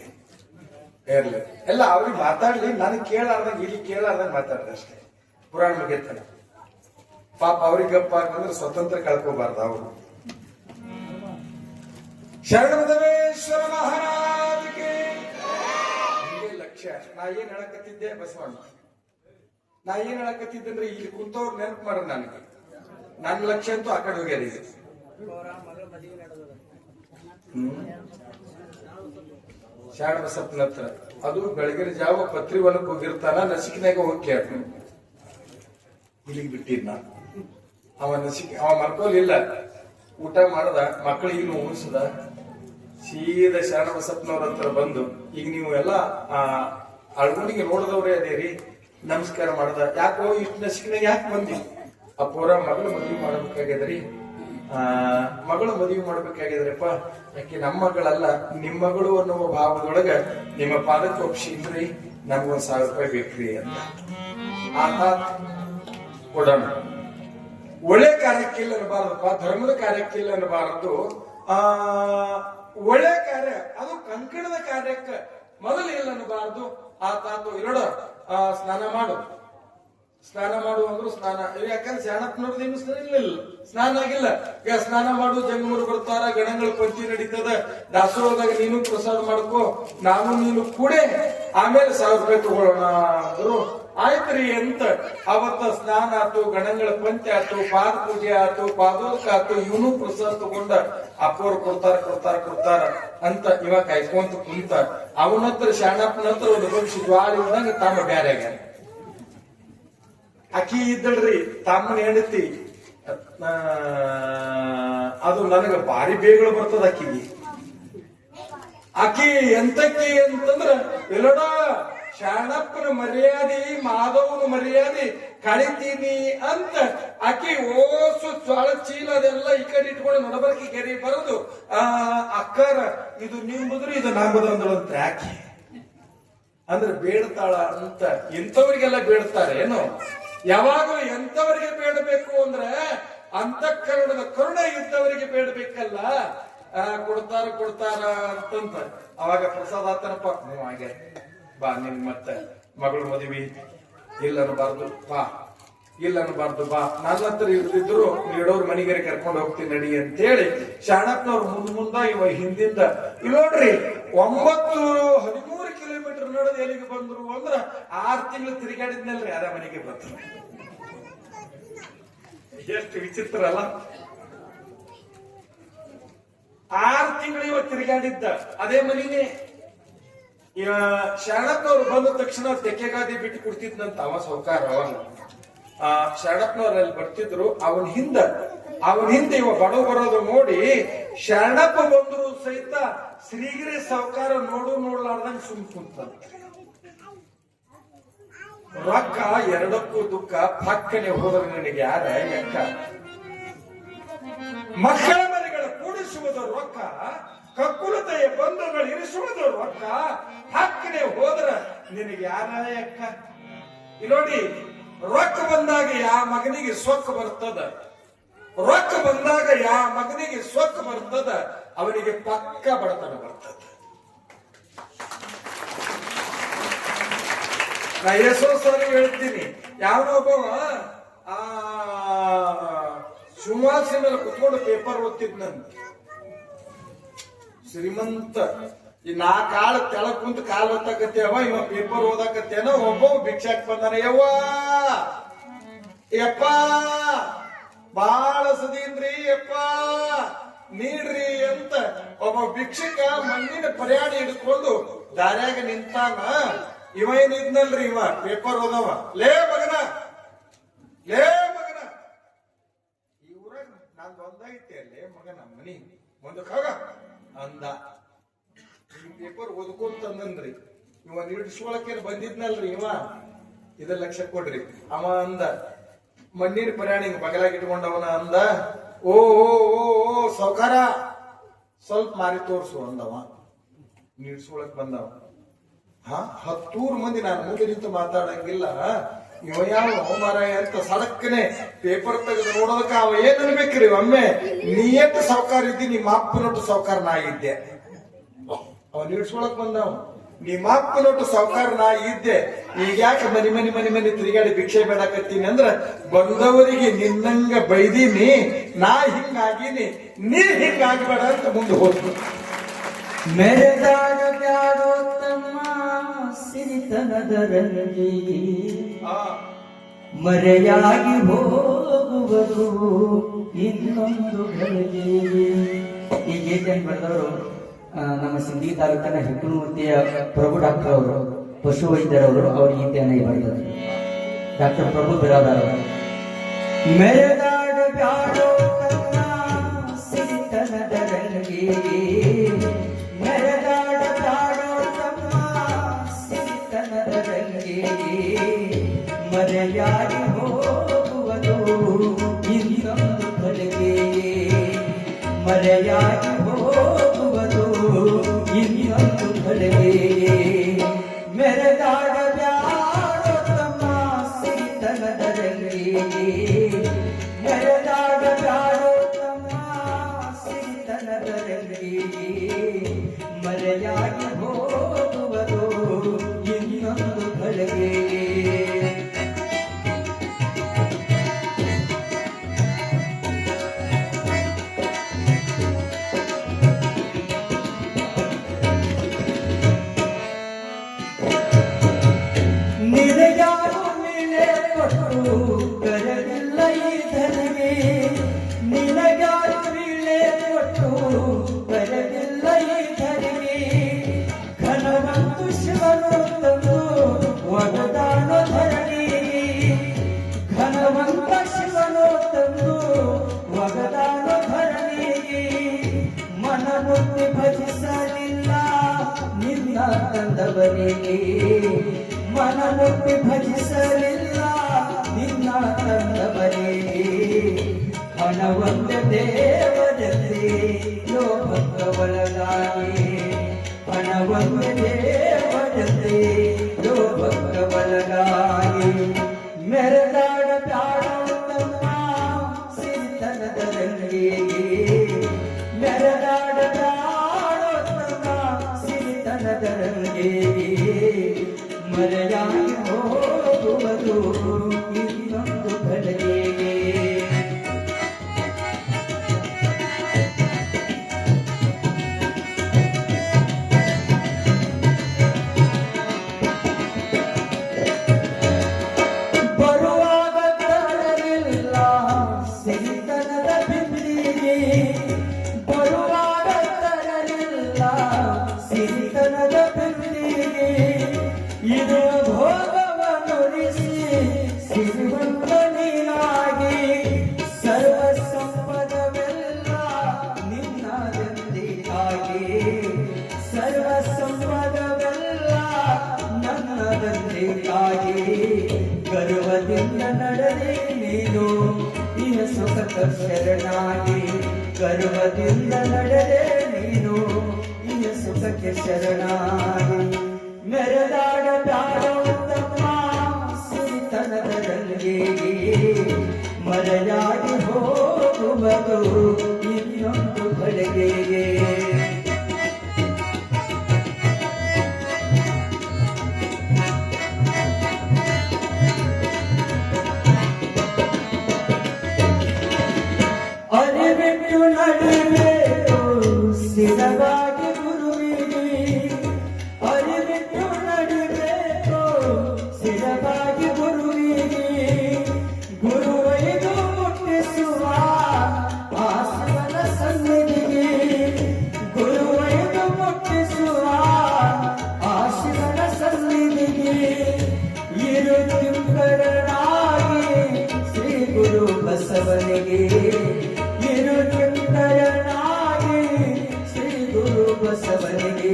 ಇರ್ಲಿ, ಎಲ್ಲ ಅವ್ರಿಗೆ ಮಾತಾಡ್ಲಿ, ನನಗ್ ಕೇಳಾರ್ದಂಗ್ ಇಲ್ಲಿ ಕೇಳಾರ್ದಂಗ್ ಮಾತಾಡ್ರಿ ಅಷ್ಟೇ. ಪುರಾಣ ಮುಗಿತಾನೆ. ಪಾಪ ಅವ್ರಿಗೆ ಗಪ್ಪ ಅಂತಂದ್ರೆ ಸ್ವತಂತ್ರ ಕಳ್ಕೋಬಾರ್ದು ಅವರು. ಶರಣಬಸವೇಶ್ವರ ಮಹಾರಾಜಕ್ಕೆ ಲಕ್ಷ್ಯ. ನಾ ಏನ್ ಹೇಳಕತ್ತಿದ್ದೆ ಬಸವಣ್ಣ, ನಾ ಏನ್ ಹೇಳಕತ್ತಿದ್ದಂದ್ರೆ ಇಲ್ಲಿ ಕುಂತವ್ರು ನೆನಪು ಮಾಡ್ರಿ. ನನಗೆ ನನ್ನ ಲಕ್ಷ್ಯ ಅಂತೂ ಆ ಕಡೆ ಹೋಗ್ಯಾರ. ಈಗ ಶಾಣ ಬಸಪ್ಪನ ಹತ್ರ ಅದು ಬೆಳಗಿನ ಜಾವ ಪತ್ರಿ ಹೊಲಕ್ ಹೋಗಿರ್ತಾನ. ನಸಿಕಿನಾಗ ಹೋಗಿ ಕೇಳ್ತಾನ. ಇಲ್ಲಿಗೆ ಬಿಟ್ಟಿದ್ನ ಅವ ಮಲ್ಕೋಲಿಲ್ಲ. ಊಟ ಮಾಡದ, ಮಕ್ಕಳಿಗೆ ಉಣಿಸದ, ಸೀದಾ ಶರಣ ಬಸಪ್ಪನವ್ರ ಹತ್ರ ಬಂದು, ಈಗ ನೀವು ಎಲ್ಲ ಅಳ್ಗುಣಿಗೆ ನೋಡಿದವ್ರೆ ಅದೇರಿ, ನಮಸ್ಕಾರ ಮಾಡದ. ಯಾಕೋ ಇಷ್ಟು ನಸಿಕಿನಾಗ ಯಾಕೆ ಬಂದಿ? ಅಪ್ಪೋರ ಮಗಳ ಮದುವೆ ಮಾಡ್ಬೇಕಾಗ್ಯದ್ರಿ. ಮಗಳು ಮದುವೆ ಮಾಡ್ಬೇಕಾಗಿದ್ರಪ್ಪ. ಯಾಕೆ ನಮ್ಮ ಮಗಳಲ್ಲ, ನಿಮ್ಮ ಮಗಳು ಅನ್ನುವ ಭಾವದೊಳಗ ನಿಮ್ಮ ಪಾದಕ್ಕೆ ಒಪ್ಸಿದ್ರಿ, ನಮ್ಗೊಂದ್ 1000 ರೂಪಾಯಿ ಬೇಕ್ರಿ ಅಂತ. ಆತ ಕೊಡೋಣ. ಒಳ್ಳೆ ಕಾರ್ಯಕ್ಕಿಲ್ಲ ಅನ್ನಬಾರದಪ್ಪ, ಧರ್ಮದ ಕಾರ್ಯಕ್ಕಿಲ್ಲ ಅನ್ನಬಾರದು. ಒಳ್ಳೆ ಕಾರ್ಯ ಅದು ಕಂಕಣದ ಕಾರ್ಯಕ್ಕೆ ಮೊದಲು ಇಲ್ಲ ಅನ್ನಬಾರದು. ಆತಾತು ಇರೋಡ ಸ್ನಾನ ಮಾಡು ಅಂದ್ರು ಸ್ನಾನ. ಯಾಕಂದ್ರೆ ಶಾಣಪ್ಪನವ್ರದ್ದು ಏನು ಸ್ನಾನ ಆಗಿಲ್ಲ. ಈಗ ಸ್ನಾನ ಮಾಡು, ಜಂಗಮರು ಬರ್ತಾರ, ಗಣಗಳ ಪಂಚಿ ನಡೀತದ, ದಾಸೋಹದಾಗ ನೀನು ಪ್ರಸಾದ ಮಾಡ್ಕೋ, ನಾನು ನೀನು ಕೂಡೆ ಆಮೇಲೆ 1000 ರೂಪಾಯಿ ತಗೊಳ್ಳೋಣ ಅಂದ್ರು. ಆಯ್ತ್ರಿ ಅಂತ ಅವತ್ತ ಸ್ನಾನ ಆತು, ಗಣಗಳ ಪಂಚಿ ಆತು, ಪಾದ ಪೂಜೆ ಆತು, ಪಾದೋದಕ ಆತು. ಇವನು ಪ್ರಸಾದ ತಗೊಂಡ ಅಪ್ಪವ್ರು ಕೊಡ್ತಾರ ಅಂತ ಇವ ಕಾಯ್ಕೊಂತ ಕುಂತ. ಅವನತ್ರ ಶಾಣಪ್ಪನ ಹತ್ರ ಒಂದು ಭವಿಷ್ಯ ಜ್ವಾಳ ಇದ್ದಂಗ ತಮ್ಮ ಬ್ಯಾರೆ ಆಗ್ಯಾರ. ಅಕ್ಕಿ ಇದ್ದಳ್ರಿ ತಮ್ಮನ ಹೆಂಡತಿ. ಅದು ನನಗ ಭಾರಿ ಬೇಗಳು ಬರ್ತದ ಅಕ್ಕಿ ಎಂತಕ್ಕಿ ಅಂತಂದ್ರ ಎಲ್ಲೋಡ ಶಾಣಪ್ಪನ ಮರ್ಯಾದೆ, ಮಾಧವನ ಮರ್ಯಾದೆ ಕಳಿತೀನಿ ಅಂತ ಅಕ್ಕಿ ಓಸು ಜ್ವಾಳ ಚೀಲ ಅದೆಲ್ಲ ಈ ಕಡೆ ಇಟ್ಕೊಂಡು ನಡಬರ್ಕಿ ಗೆರಿ ಬರೋದು. ಅಕ್ಕಾರ ಇದು ನಿಂಬುದ್ರು ಇದು ನಂಬುದು ಅಂದಳಂತ ಅಕ್ಕಿ. ಅಂದ್ರೆ ಬೇಡ್ತಾಳ ಅಂತ. ಇಂಥವ್ರಿಗೆಲ್ಲ ಬೇಡ್ತಾರೆ ಏನು? ಯಾವಾಗಲೂ ಎಂತವರಿಗೆ ಬೇಡಬೇಕು ಅಂದ್ರೆ ಅಂತಃಕರಣದ ಕರುಣೆ ಇದ್ದವರಿಗೆ ಬೇಡಬೇಕಲ್ಲ. ಕೊಡ್ತಾರ ಅಂತಂತ ಅವಾಗ ಪ್ರಸಾದ ಆತನಪ್ಪ. ಹಾಗೆ ಬಾ, ನಿನ್ ಮತ್ತೆ ಮಗಳು ಮದುವೆ ಇಲ್ಲ ಅನ್ನಬಾರ್ದು ಬಾ, ನನ್ನ ಹತ್ರ ಇರ್ದಿದ್ರು ನೀಡೋರ್ ಮನೆಗೆ ಕರ್ಕೊಂಡು ಹೋಗ್ತೀನಿ ನಡಿ ಅಂತೇಳಿ ಶಾಣಪ್ಪನವ್ರು ಮುಂದ ಇವ ಹಿಂದಿಂದ ನೋಡ್ರಿ 13 ಕಿಲೋಮೀಟರ್ ನಡೆದು ಎಲ್ಲಿಗೆ ಬಂದ್ರು ಅಂದ್ರ 6 ತಿಂಗಳು ತಿರುಗಾಡಿದ್ನಲ್ರಿ ಅದ ಮನೆಗೆ ಬಂದ್ರು. ಎಷ್ಟು ವಿಚಿತ್ರ ಅಲ್ಲ? 6 ತಿಂಗಳು ಇವ ತಿರುಗಾಡಿದ್ದ ಅದೇ ಮನಿನೇ. ಶರಣಪ್ಪನವ್ರು ಬಂದ ತಕ್ಷಣ ತೆಕ್ಕೆಗಾದಿ ಬಿಟ್ಟು ಕೊಡ್ತಿದ್ನಂತ ಅವ ಸೌಕಾರ. ಅವಾಗ ಶರಣಪ್ಪನವ್ರು ಅಲ್ಲಿ ಬರ್ತಿದ್ರು. ಅವನ ಹಿಂದ ಅವನ ಹಿಂದೆ ಇವ ಬಡವ ಬರೋದು ನೋಡಿ ಶರಣಪ್ಪ ಬಂದ್ರು ಸಹಿತ ಶ್ರೀಗಿರಿ ಸಾವುಕಾರ ನೋಡ್ಲಾರ್ದಂಗ್ ಸುಮ್ ಕುಂತ. ರೊಕ್ಕ ಎರಡಕ್ಕೂ ದುಃಖ ಪಕ್ಕನೆ ಹೋದ್ರೆ ನನಗೆ ಯಾರ ಲೆಕ್ಕ. ಮಕ್ಕಳ ಮನೆಗಳ ಕೂಡಿಸುವುದು ರೊಕ್ಕ, ಕಕ್ಕುಲತೆಯ ಬಂಧುಗಳು ಇರಿಸುವುದು ರೊಕ್ಕ, ಹಕ್ಕನೆ ಹೋದ್ರ ನಿನಗೆ ಯಾರ ಲೆಕ್ಕ. ನೋಡಿ, ರೊಕ್ಕ ಬಂದಾಗ ಯಾವ ಮಗನಿಗೆ ಸೊಕ್ಕ ಬರ್ತದ, ರೊಕ್ಕ ಬಂದಾಗ ಯಾವ ಮಗನಿಗೆ ಸೊಕ್ಕ ಬರ್ತದ, ಅವನಿಗೆ ಪಕ್ಕ ಬಡತನ ಬರ್ತದ. ನಾ ಎಷ್ಟೋ ಸಾರಿ ಹೇಳ್ತೀನಿ, ಯಾವನೊಬ್ಬವ ಸುವಾಸಿ ಮೇಲೆ ಕುತ್ಕೊಂಡು ಪೇಪರ್ ಓದ್ತಿದ್ನಂತ. ಶ್ರೀಮಂತ ಈ 4 ಕಾಳು ತೆಳಗ್ ಕುಂತ ಕಾಲ್ ಓದಾಕತ್ತೇವ, ಇವ ಪೇಪರ್ ಓದಾಕತ್ತೇನ. ಒಬ್ಬ ಭಿಕ್ಷಾಕ್ ಬಂದಾನ, ಯಪ್ಪ ಬಾಳ ಸದೀನ್ರಿ ಯಪ್ಪ ನೀಡ್ರಿ ಅಂತ ಒಬ್ಬ ಭಿಕ್ಷಕ ಮಣ್ಣಿನ ಪರ್ಯಾಡಿ ಹಿಡ್ಕೊಂಡು ದಾರ್ಯಾಗ ನಿಂತಾನ. ಇವ ಏನಿದ್ನಲ್ರಿ, ಇವ ಪೇಪರ್ ಓದವ. ಲೇ ಮಗನ ಈ ಊರಾಗ ನಂದು ಒಂದಾಗಿತ್ತೆ, ಲೇ ಮಗನ ಮನಿ ಮುಂದಕ್ಕೆ ಹೋಗ ಅಂದ. ಈ ಪೇಪರ್ ಓದ್ಕೊಂತಂದ್ರಿ, ಇವ ನೀಡಿಸ್ಕೊಳಕೇನು ಬಂದಿದ್ನಲ್ರಿ, ಇವ ಇದ ಲಕ್ಷ ಕೊಡ್ರಿ ಅವ ಅಂದ. ಮಣ್ಣಿನ ಪರ್ಯಾಣಿ ಬಗಲಾಗಿ ಇಟ್ಕೊಂಡವನ ಅಂದ, ಓ ಓ ಓ ಓ ಸಾವ್ಕಾರ ಸ್ವಲ್ಪ ಮಾರಿ ತೋರ್ಸು ಅಂದವ. ನೀಡ್ಸ್ಕೊಳಕ್ ಬಂದವ. 10 ಮಂದಿ ನಾನು ಮುಂದೆ ನಿಂತು ಮಾತಾಡಂಗಿಲ್ಲ, ಇವ ಯಾವ ಮಾರಾಯ ಅಂತ ಸಡಕ್ಕನೆ ಪೇಪರ್ ತೆಗೆದು ನೋಡೋದಕ್ಕ ಅವ ಏನ್ ಅನ್ಬೇಕ್ರಿ, ಒಮ್ಮೆ ನೀ ಎಷ್ಟು ಸಾವ್ಕಾರ ಇದ್ದಿ, ನಿಮ್ಮ ಅಪ್ಪನೊಟ್ಟು ಸಾವ್ಕಾರ ನಾ ಇದ್ದೆ. ಅವ ನೀಡ್ಸ್ಕೊಳಕ್ ಬಂದವ, ನಿಮ್ಮ ಅಪ್ಪನೊಟ್ಟು ಸಾವ್ಕಾರ ನಾ ಇದ್ದೆ. ಈಗ ಯಾಕೆ ಮನಿ ತಿರುಗಾಡಿ ಭಿಕ್ಷೆ ಬೇಡಕತ್ತೀನಿ ಅಂದ್ರ, ಬಂದವರಿಗೆ ನಿನ್ನಂಗ ಬೈದೀನಿ, ನಾ ಹಿಂಗಾಗಿನಿ, ನೀ ಹಿಂಗಾಗಬೇಡ ಅಂತ ಮುಂದೆ ಹೋದ್ರು. ಮೆರೆದಾಗ ಬ್ಯಾಡೋ ತಮ್ಮ ಸಿರಿತನದರಲ್ಲಿ, ಮರೆಯಾಗಿ ಹೋಗುವುದು ಇನ್ನೊಂದು ಗಳಿಗೆ. ಈ ಗೀತೆಯನ್ನು ಬರೆದವರು ನಮ್ಮ ಸಿಂಧಿ ತಾಲೂಕಿನ ಹಿಕ್ಕನಮೂರ್ತಿಯ ಪ್ರಭು ಡಾಕ್ಟರ್ ಅವರು, ಪಶು ವೈದ್ಯರವರು. ಅವ್ರ ಗೀತೆಯನ್ನು ಬರೆದರು ಡಾಕ್ಟರ್ ಪ್ರಭು ಬಿರಾದಾರ್ ಅವರು. ಮೆರೆದಾಗ ಬ್ಯಾಡೋ ತಮ್ಮ ಸಿರಿತನದರಲ್ಲಿ, ಮೆರೆದಾಡ ಬ್ಯಾಡೋ ತಮ್ಮ ಸಿರಿತನದರಲ್ಲಿ, ಮರೆಯಾಗಿ ಹೋಗುವುದು ಇನ್ನೊಂದು ಗಳಿಗೆ, ಮರೆಯಾಗಿ ಹೋಗುವುದು ಇನ್ನೊಂದು ಗಳಿಗೆ. ಮೆರೆದಾಡ ಬ್ಯಾಡೋ ತಮ್ಮ ಸಿರಿತನದರಲ್ಲಿ, ಮೆರೆದಾಡ ಬ್ಯಾಡೋ ತಮ್ಮ ಸಿರಿತನದರಲ್ಲಿ, ಮರೆಯಾಗಿ ಹೋಗುವುದು ಇನ್ನೊಂದು ಗಳಿಗೆ. ನಿನಗ್ಯಾರು ನೀನೆ ಕೊಟ್ಟು ಕರೆದಿಲ್ಲ ಈ ಧನಿಗೆ, ನಿನಗ್ಯಾರು ನೀನೆ ಕೊಟ್ಟು ಕರೆದಿಲ್ಲ ಈ ಧನಿಗೆ. ಘನವಂತು ಶಿವನು ತಂದು ಒಗದಾನು ಧರಣಿಗೆ, ಘನವಂತ ಶಿವನು ತಂದು ಒಗದಾನು ಧರಣಿಗೆ. ಮನಮುಟ್ಟಿ ಭಜಿಸಲಿಲ್ಲ ನಿನ್ನ ತಂದವರಿಗೆ, ಮನಮುಟ್ಟಿ ಭಜಿಸಲಿಲ್ಲ ನಿನ್ನ ತಂದವರಿಗೆ. ಹಣವಂತ ದೇವರಲ್ಲಿ ಲೋಭಕ್ಕೆ ಒಳಗಾಗಿ, ಹಣವಂತ ದೇವರಲ್ಲಿ ಲೋಭಕ್ಕೆ ಒಳಗಾಗಿ. ಮೆರೆದಾಡ ಬ್ಯಾಡೋ ತಮ್ಮ ಸಿರಿತನದರಲ್ಲಿ, ಮೆರೆದಾಡ ಬ್ಯಾಡೋ ತಮ್ಮ ಸಿರಿತನದರಲ್ಲಿ, ಮರೆಯಾಗಿ ಹೋಗುವುದು ಇನ್ನೊಂದು ಗಳಿಗೆ. ಬರುವಾಗ ತರಲಿಲ್ಲ ಸಿರಿತನದ ಬಿಂದಿಗೆ, ಬರುವಾಗ ತರಲಿಲ್ಲ ಸಿರಿತನದ ಬಿಂದಿಗೆ. ಇದು ಭೋಗವನುರಿಸಿ ಸಿರಿವಂತ ನೀನಾಗಿ, ಸರ್ವ ಸಂಪತ್ತು ಬೇಕಾಗಿ ಗರ್ವದಿಂದ ನಡೆದೆ ನೀನು ನಿನ್ನ ಸುಖಕ ಶರಣಾಗಿ ಗರ್ವದಿಂದ ನಡೆದೆ ನೀನು ನಿನ್ನ ಸುಖಕ್ಕೆ ಶರಣಾಗಿ ಮೆರೆದಾಡ ಬ್ಯಾಡೋತ್ತಮ್ಮ ಸಿರಿತನದಲ್ಲಿ ಮರೆಯಾಗಿ ಹೋಗುವುದು ಇನ್ನೊಂದು ಗಳಿಗೆಗೆ ಅರಿವಿಟ್ಟು ನಡಿಬೇಕು ಸ್ಥಿರವಾಗಿ ಗುರುವಿಗೆ ಅರಿವಿಟ್ಟು ನಡಿಬೇಕು ಸ್ಥಿರವಾಗಿ ಗುರುವಿಗೆ ಗುರುವೈದು ಮುಟ್ಟಿಸುವ ಆಸವನ ಸನ್ನಿಧಿಗೆ ಗುರುವೈದು ಮುಟ್ಟಿಸುವ ಆಶಿವನ ಸನ್ನಿಧಿಗೆ ಇರು ಕಿಂಕರನಾಗಿ ಶ್ರೀ ಗುರು ಬಸವನಿಗೆ ಚಿಂತನಾಗಿ ಶ್ರೀ ಗುರು ಬಸವನಿಗೆ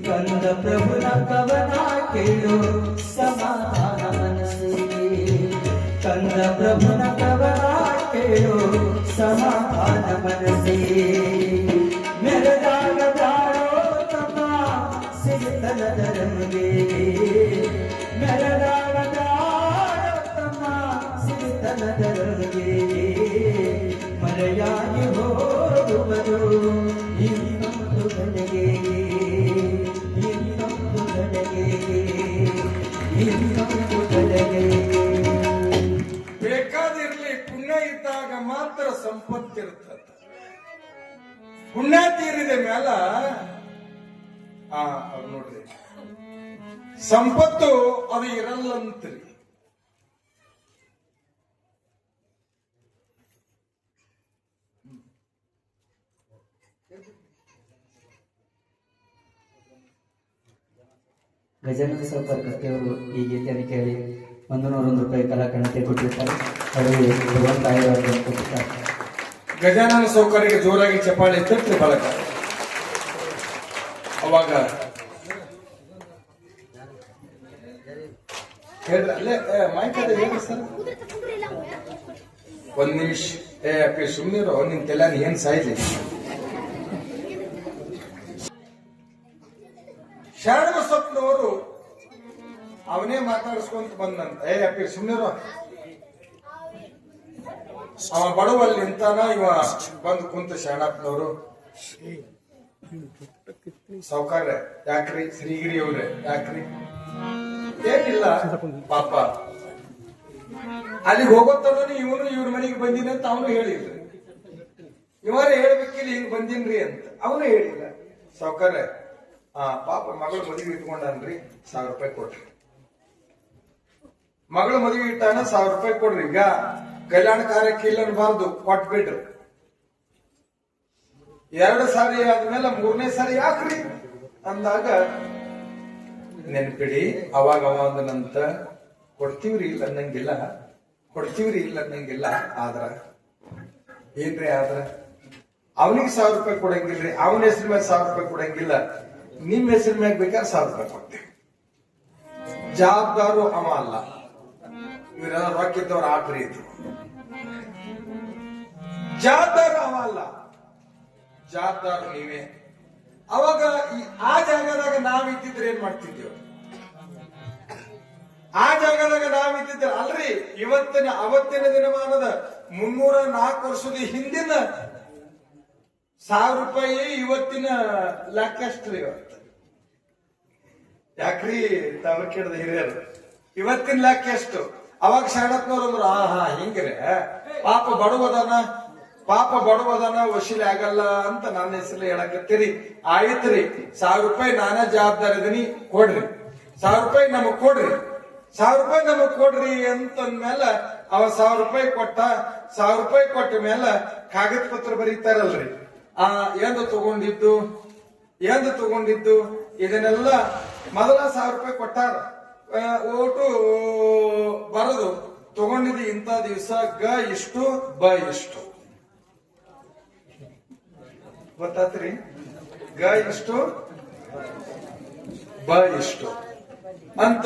ಕಂದ ಪ್ರಭುನ ಕವನ ಕೇಳು ಸಮಾಧಾನ ಮನಸ್ಸಿಗೆ ಕಂದ ಪ್ರಭುನ ಕವನ ಕೇಳು ಸಮಾಧಾನ ಮನಸ್ಸಿಗೆ ಮೆರೆದಾಗ ಬ್ಯಾಡೋ ತಮ್ಮ ಸಿರಿತನದ ರಂಗೆ ಮೆರೆದಾಗ ಬ್ಯಾಡೋ ತಮ್ಮ ಸಿರಿತನದ ರಂಗೆ ಮರೆಯಾಗಿ ಹೋಗುವುದು ಇನ್ನೊಂದು ಗಳಿಗೆ ಇನ್ನೊಂದು ಗಳಿಗೆ ಇನ್ನೊಂದು ಗಳಿಗೆ ಬೇಕಾದಿರ್ಲಿ ಪುಣ್ಯ ಇದ್ದಾಗ ಮಾತ್ರ ಸಂಪತ್ತಿರ್ತದ ಪುಣ್ಯ ತೀರಿದ ಮೇಲ ಅದು ನೋಡ್ರಿ ಸಂಪತ್ತು ಅದು ಇರಲ್ಲಂತ್ರಿ ಗಜಾನನ ಸಾವುಕಾರ ಕಟ್ಟೆಯವರು ಈ ಗೀತೆಯನ್ನು ಕೇಳಿ 101 ರೂಪಾಯಿ ಕಲಾಕಣತೆ ಕೊಟ್ಟಿರ್ತಾರೆ ಅವರಿಗೆ ಭಗವಂತ ಆಶೀರ್ವಾದವನ್ನು ಕೊಟ್ಟಿರ್ತಾರೆ. ಗಜಾನನ ಸೌಕರ್ಯಕ್ಕೆ ಜೋರಾಗಿ ಚಪ್ಪಾಳೆ ತಟ್ಟಿ ಬಳಕ ಅವಾಗ ಹೇಳ್ರಿ ಅಲ್ಲೇ ಮಾಹಿತಿ ಹೇಳಿ ಸರ್ ಒಂದ್ ನಿಮಿಷ ಅಪ್ಪಿ ಸುಮ್ಮನಿರೋ ನಿನ್ ತೆಲ್ಯಾನ ಏನ್ ಸಾಯ್ಲಿ ಶರಣಬಸಪ್ಪನವರು ಅವನೇ ಮಾತಾಡಿಸ್ಕೊಂತ ಬಂದಂತ ಅಪ್ಪಿ ಸುಮ್ಮನಿರೋ ಅವ ಬಡವಲ್ಲಿ ನಿಂತಾನ ಇವ ಬಂದು ಕುಂತ ಶರಣಪ್ಪನವರು ಸಾವುಕಾರ ಯಾಕ್ರಿ ಶ್ರೀಗಿರಿ ಅವ್ರೆ ಯಾಕ್ರಿ ಏನಿಲ್ಲ ಪಾಪ ಅಲ್ಲಿಗೆ ಹೋಗೋತನ ಇವನು ಇವ್ರ ಮನೆಗೆ ಬಂದಿನ ಅಂತ ಅವನು ಹೇಳಿಲ್ಲ ಇವರೇ ಹೇಳ್ಬೇಕಿಲ್ಲ ಹಿಂಗ್ ಬಂದಿನ್ರಿ ಅಂತ ಅವನು ಹೇಳಿಲ್ಲ ಸಾವುಕಾರ ಪಾಪ ಮಗಳು ಮದುವೆ ಇಟ್ಕೊಂಡನ್ರಿ 1000 ರೂಪಾಯಿ ಕೊಡ್ರಿ ಮಗಳು ಮದುವೆ ಇಟ್ಟಾನ 1000 ರೂಪಾಯಿ ಕೊಡ್ರಿ ಈಗ ಕಲ್ಯಾಣ ಕಾರ್ಯಕ್ಕೆ ಇಲ್ಲ ಅನ್ಬಾರ್ದು ಕೊಟ್ಬಿಡ್ರಿ 2 ಸಾರಿ ಆದ್ಮೇಲೆ 3ನೇ ಸಾರಿ ಯಾಕ್ರಿ ಅಂದಾಗ ನೆನ್ಪಿಡಿ ಅವಾಗ ಅವ ಅಂದನಂತ ಕೊಡ್ತೀವ್ರಿ ಇಲ್ಲ ಅನ್ನಂಗಿಲ್ಲ ಕೊಡ್ತೀವ್ರಿ ಇಲ್ಲ ಅನ್ನಂಗಿಲ್ಲ ಆದ್ರ ಏನ್ರಿ ಆದ್ರ ಅವನಿಗೆ 1000 ರೂಪಾಯಿ ಕೊಡಂಗಿಲ್ರಿ ಅವನ ಹೆಸರು ಮೇಲೆ 1000 ರೂಪಾಯಿ ಕೊಡಂಗಿಲ್ಲ ನಿಮ್ ಹೆಸರು ಮ್ಯಾಗ ಬೇಕಾದ್ರೆ 1000 ರೂಪಾಯಿ ಕೊಡ್ತೀವಿ ಜವಾಬ್ದಾರು ಅವ ಅಲ್ಲ ಇವರೆಲ್ಲ ರೊಕ್ಕಿದ್ದವ್ರ ಆಟ್ರಿ ಇದ್ರು ಜವಾಬ್ದಾರು ಅವ ಅಲ್ಲ ಜವಾಬ್ದಾರು ನೀವೇ ಅವಾಗ ಆ ಜಾಗದಾಗ ನಾವಿದ್ದಿದ್ರೆ ಏನ್ ಮಾಡ್ತಿದ್ದೇವೆ ಆ ಜಾಗದಾಗ ನಾವಿದ್ದಿದ್ರೆ ಅಲ್ರಿ ಅವತ್ತಿನ ದಿನಮಾನದ 304 ವರ್ಷದ ಹಿಂದಿನ 1000 ರೂಪಾಯಿ ಇವತ್ತಿನ ಲೆಕ್ಕ ಎಷ್ಟ್ರಿ ಇವತ್ತು ಯಾಕ್ರಿ ತಾವ ಕೇಳಿದ ಹಿರಿಯರು ಇವತ್ತಿನ ಲೆಕ್ಕ ಎಷ್ಟು ಅವಾಗ ಶರಣಪ್ಪನವ್ರು ಅಂದ್ರು ಹಿಂಗ್ರೆ ಪಾಪ ಬಡವದನ ವಶೀಲಿ ಆಗಲ್ಲ ಅಂತ ನನ್ನ ಹೆಸರು ಹೇಳಕತ್ತೀರಿ ಆಯ್ತ್ರಿ 1000 ರೂಪಾಯಿ ನಾನೇ ಜವಾಬ್ದಾರಿ ಇದೀನಿ ಕೊಡ್ರಿ 1000 ರೂಪಾಯಿ ನಮಗ್ ಕೊಡ್ರಿ 1000 ರೂಪಾಯಿ ನಮಗ್ ಕೊಡ್ರಿ ಅಂತಂದ್ಮೇಲೆ ಅವ 1000 ರೂಪಾಯಿ ಕೊಟ್ಟ 1000 ರೂಪಾಯಿ ಕೊಟ್ಟ ಮೇಲೆ ಕಾಗದ ಪತ್ರ ಬರೀತಾರಲ್ರಿ ಎಂದು ತಗೊಂಡಿದ್ದು ಇದನ್ನೆಲ್ಲ ಮೊದಲ 1000 ರೂಪಾಯಿ ಕೊಟ್ಟಾರ ಓಟು ಬರದು ತಗೊಂಡಿದ್ದು ಇಂಥ ದಿವಸ ಗ ಇಷ್ಟು ಬ ಇಷ್ಟು ಗೊತ್ತಾತ್ರಿ ಗ ಇಷ್ಟು ಬ ಇಷ್ಟು ಅಂತ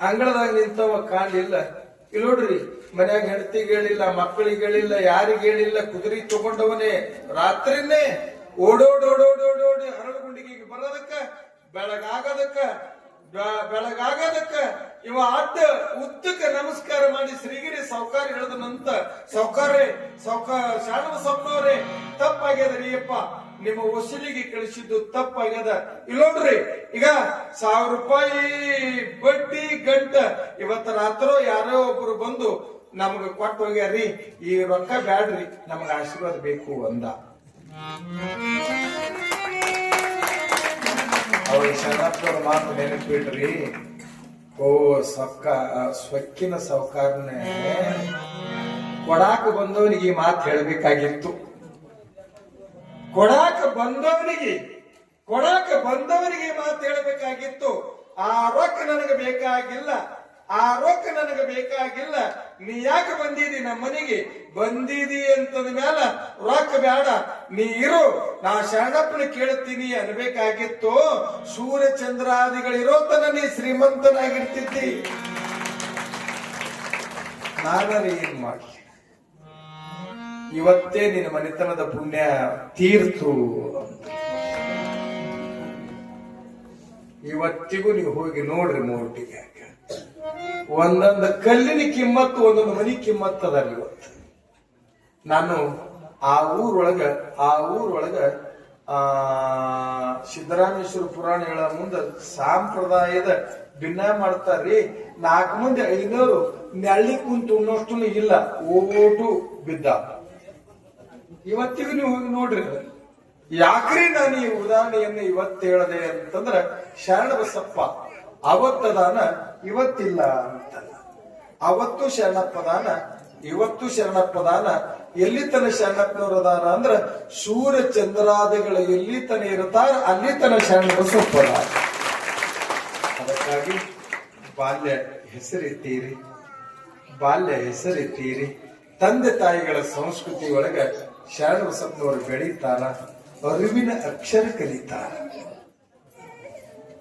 ಅಂಗಳದಾಗ ನಿಂತವ ಕಾಣಲಿಲ್ಲ. ಇಲ್ಲಿ ನೋಡ್ರಿ, ಮನ್ಯಾಗ ಹೆಂಡತಿಗೆ ಹೇಳಿಲ್ಲ, ಮಕ್ಕಳಿಗೆ ಹೇಳಿಲ್ಲ, ಯಾರಿಗೆ ಹೇಳಿಲ್ಲ, ಕುದುರೆ ತಗೊಂಡವನೇ ರಾತ್ರಿನೇ ಓಡೋಡೋಡೋಡೋಡಿ ಹರಳುಗುಂಡಿಗೆ ಬರೋದಕ್ಕ ಬೆಳಗಾಗದಕ್ಕ ಇವ ಅಡ್ಡ ಉದ್ದಕ್ಕೆ ನಮಸ್ಕಾರ ಮಾಡಿ ಶ್ರೀಗಿರಿ ಸಾವುಕಾರ ಹೇಳದನಂತ, ಶಾಣಬಸಪ್ಪನವರೇ ತಪ್ಪಾಗ್ಯದ್ರಿ ಅಪ್ಪ, ನಿಮ್ಮ ವಸೂಲಿಗೆ ಕಳಿಸಿದ್ದು ತಪ್ಪಾಗ್ಯದ. ಇಲ್ಲಿ ನೋಡ್ರಿ, ಈಗ 1000 ರೂಪಾಯಿ ಬಡ್ಡಿ ಗಂಟ ಇವತ್ತ ರಾತ್ರೋ ಯಾರೋ ಒಬ್ರು ಬಂದು ನಮಗ ಕೊಟ್ಟು ಹೋಗ್ಯಾರ್ರಿ, ಈ ರೊಕ್ಕ ಬ್ಯಾಡ್ರಿ, ನಮಗ ಆಶೀರ್ವಾದ ಬೇಕು ಅಂದ. ಅವ್ರ ಶರಣಪ್ಪನವ್ರ ಮಾತು ನೆನಪಿಡ್ರಿ. ಸ್ವಕ್ಕಿನ ಸಾವುಕಾರನೇ ಕೊಡಾಕ ಬಂದವನಿಗೆ ಈ ಮಾತು ಹೇಳಬೇಕಾಗಿತ್ತು. ಕೊಡಾಕ ಬಂದವನಿಗೆ ಮಾತು ಹೇಳಬೇಕಾಗಿತ್ತು. ಆ ರೊಕ್ಕ ನನಗೆ ಬೇಕಾಗಿಲ್ಲ, ನೀ ಯಾಕೆ ಬಂದಿದಿ ನಮ್ಮ ಮನೆಗೆ ಬಂದಿದಿ ಅಂತದ ಮ್ಯಾಲ ರೊಕ್ಕ ಬೇಡ, ನೀ ಇರು, ನಾ ಶರಣಪ್ಪನ ಕೇಳ್ತೀನಿ ಅನ್ಬೇಕಾಗಿತ್ತು. ಸೂರ್ಯ ಚಂದ್ರಾದಿಗಳಿರೋ ತನ ನೀ ಶ್ರೀಮಂತನಾಗಿರ್ತಿದ್ದಿ. ನಾನರಿ ಏನ್ ಮಾಡಿ ಇವತ್ತೇ ನಿನ್ನ ಮನೆತನದ ಪುಣ್ಯ ತೀರ್ತು. ಇವತ್ತಿಗೂ ನೀವು ಹೋಗಿ ನೋಡ್ರಿ ಮೂರ್ಟಿಗೆ, ಒಂದೊಂದು ಕಲ್ಲಿನ ಕಿಮ್ಮತ್ತು, ಒಂದೊಂದು ಮನಿ ಕಿಮ್ಮತ್ತು ಅದಾರ. ಇವತ್ತು ನಾನು ಆ ಊರೊಳಗ ಸಿದ್ದರಾಮೇಶ್ವರ ಪುರಾಣ ಹೇಳ ಮುಂದ ಸಾಂಪ್ರದಾಯದ ಭಿನ್ನ ಮಾಡ್ತಾರ್ರಿ. 4 ಮಂದಿ 500 ನೆಳ್ಳಿ ಕುಂತು ಉಣ್ಣೋಷ್ಟು ಇಲ್ಲ, ಓಟು ಬಿದ್ದ. ಇವತ್ತಿಗೂ ನೀವು ಹೋಗಿ ನೋಡ್ರಿ. ಯಾಕ್ರಿ ನಾನು ಈ ಉದಾಹರಣೆಯನ್ನು ಇವತ್ತು ಹೇಳದೆ ಅಂತಂದ್ರ, ಶರಣಬಸಪ್ಪ ಅವತ್ತದಾನ ಇವತ್ತಿಲ್ಲ ಅಂತಲ್ಲ. ಅವತ್ತು ಶರಣಪ್ಪದಾನ, ಇವತ್ತು ಶರಣಪ್ಪದಾನ. ಎಲ್ಲಿ ತನ ಶರಣಪ್ಪನವರದಾನ ಅಂದ್ರ ಸೂರ್ಯ ಚಂದ್ರಾದಿಗಳು ಎಲ್ಲಿ ತನ ಇರ್ತಾರ ಅಲ್ಲಿ ತನ ಶರಣಬಸಪ್ಪದ. ಅದಕ್ಕಾಗಿ ಬಾಲ್ಯ ಹೆಸರಿತ್ತೀರಿ. ತಂದೆ ತಾಯಿಗಳ ಸಂಸ್ಕೃತಿ ಒಳಗ ಶರಣಬಸಪ್ಪನವರು ಬೆಳೀತಾರ, ಅರಿವಿನ ಅಕ್ಷರ ಕಲಿತಾರ.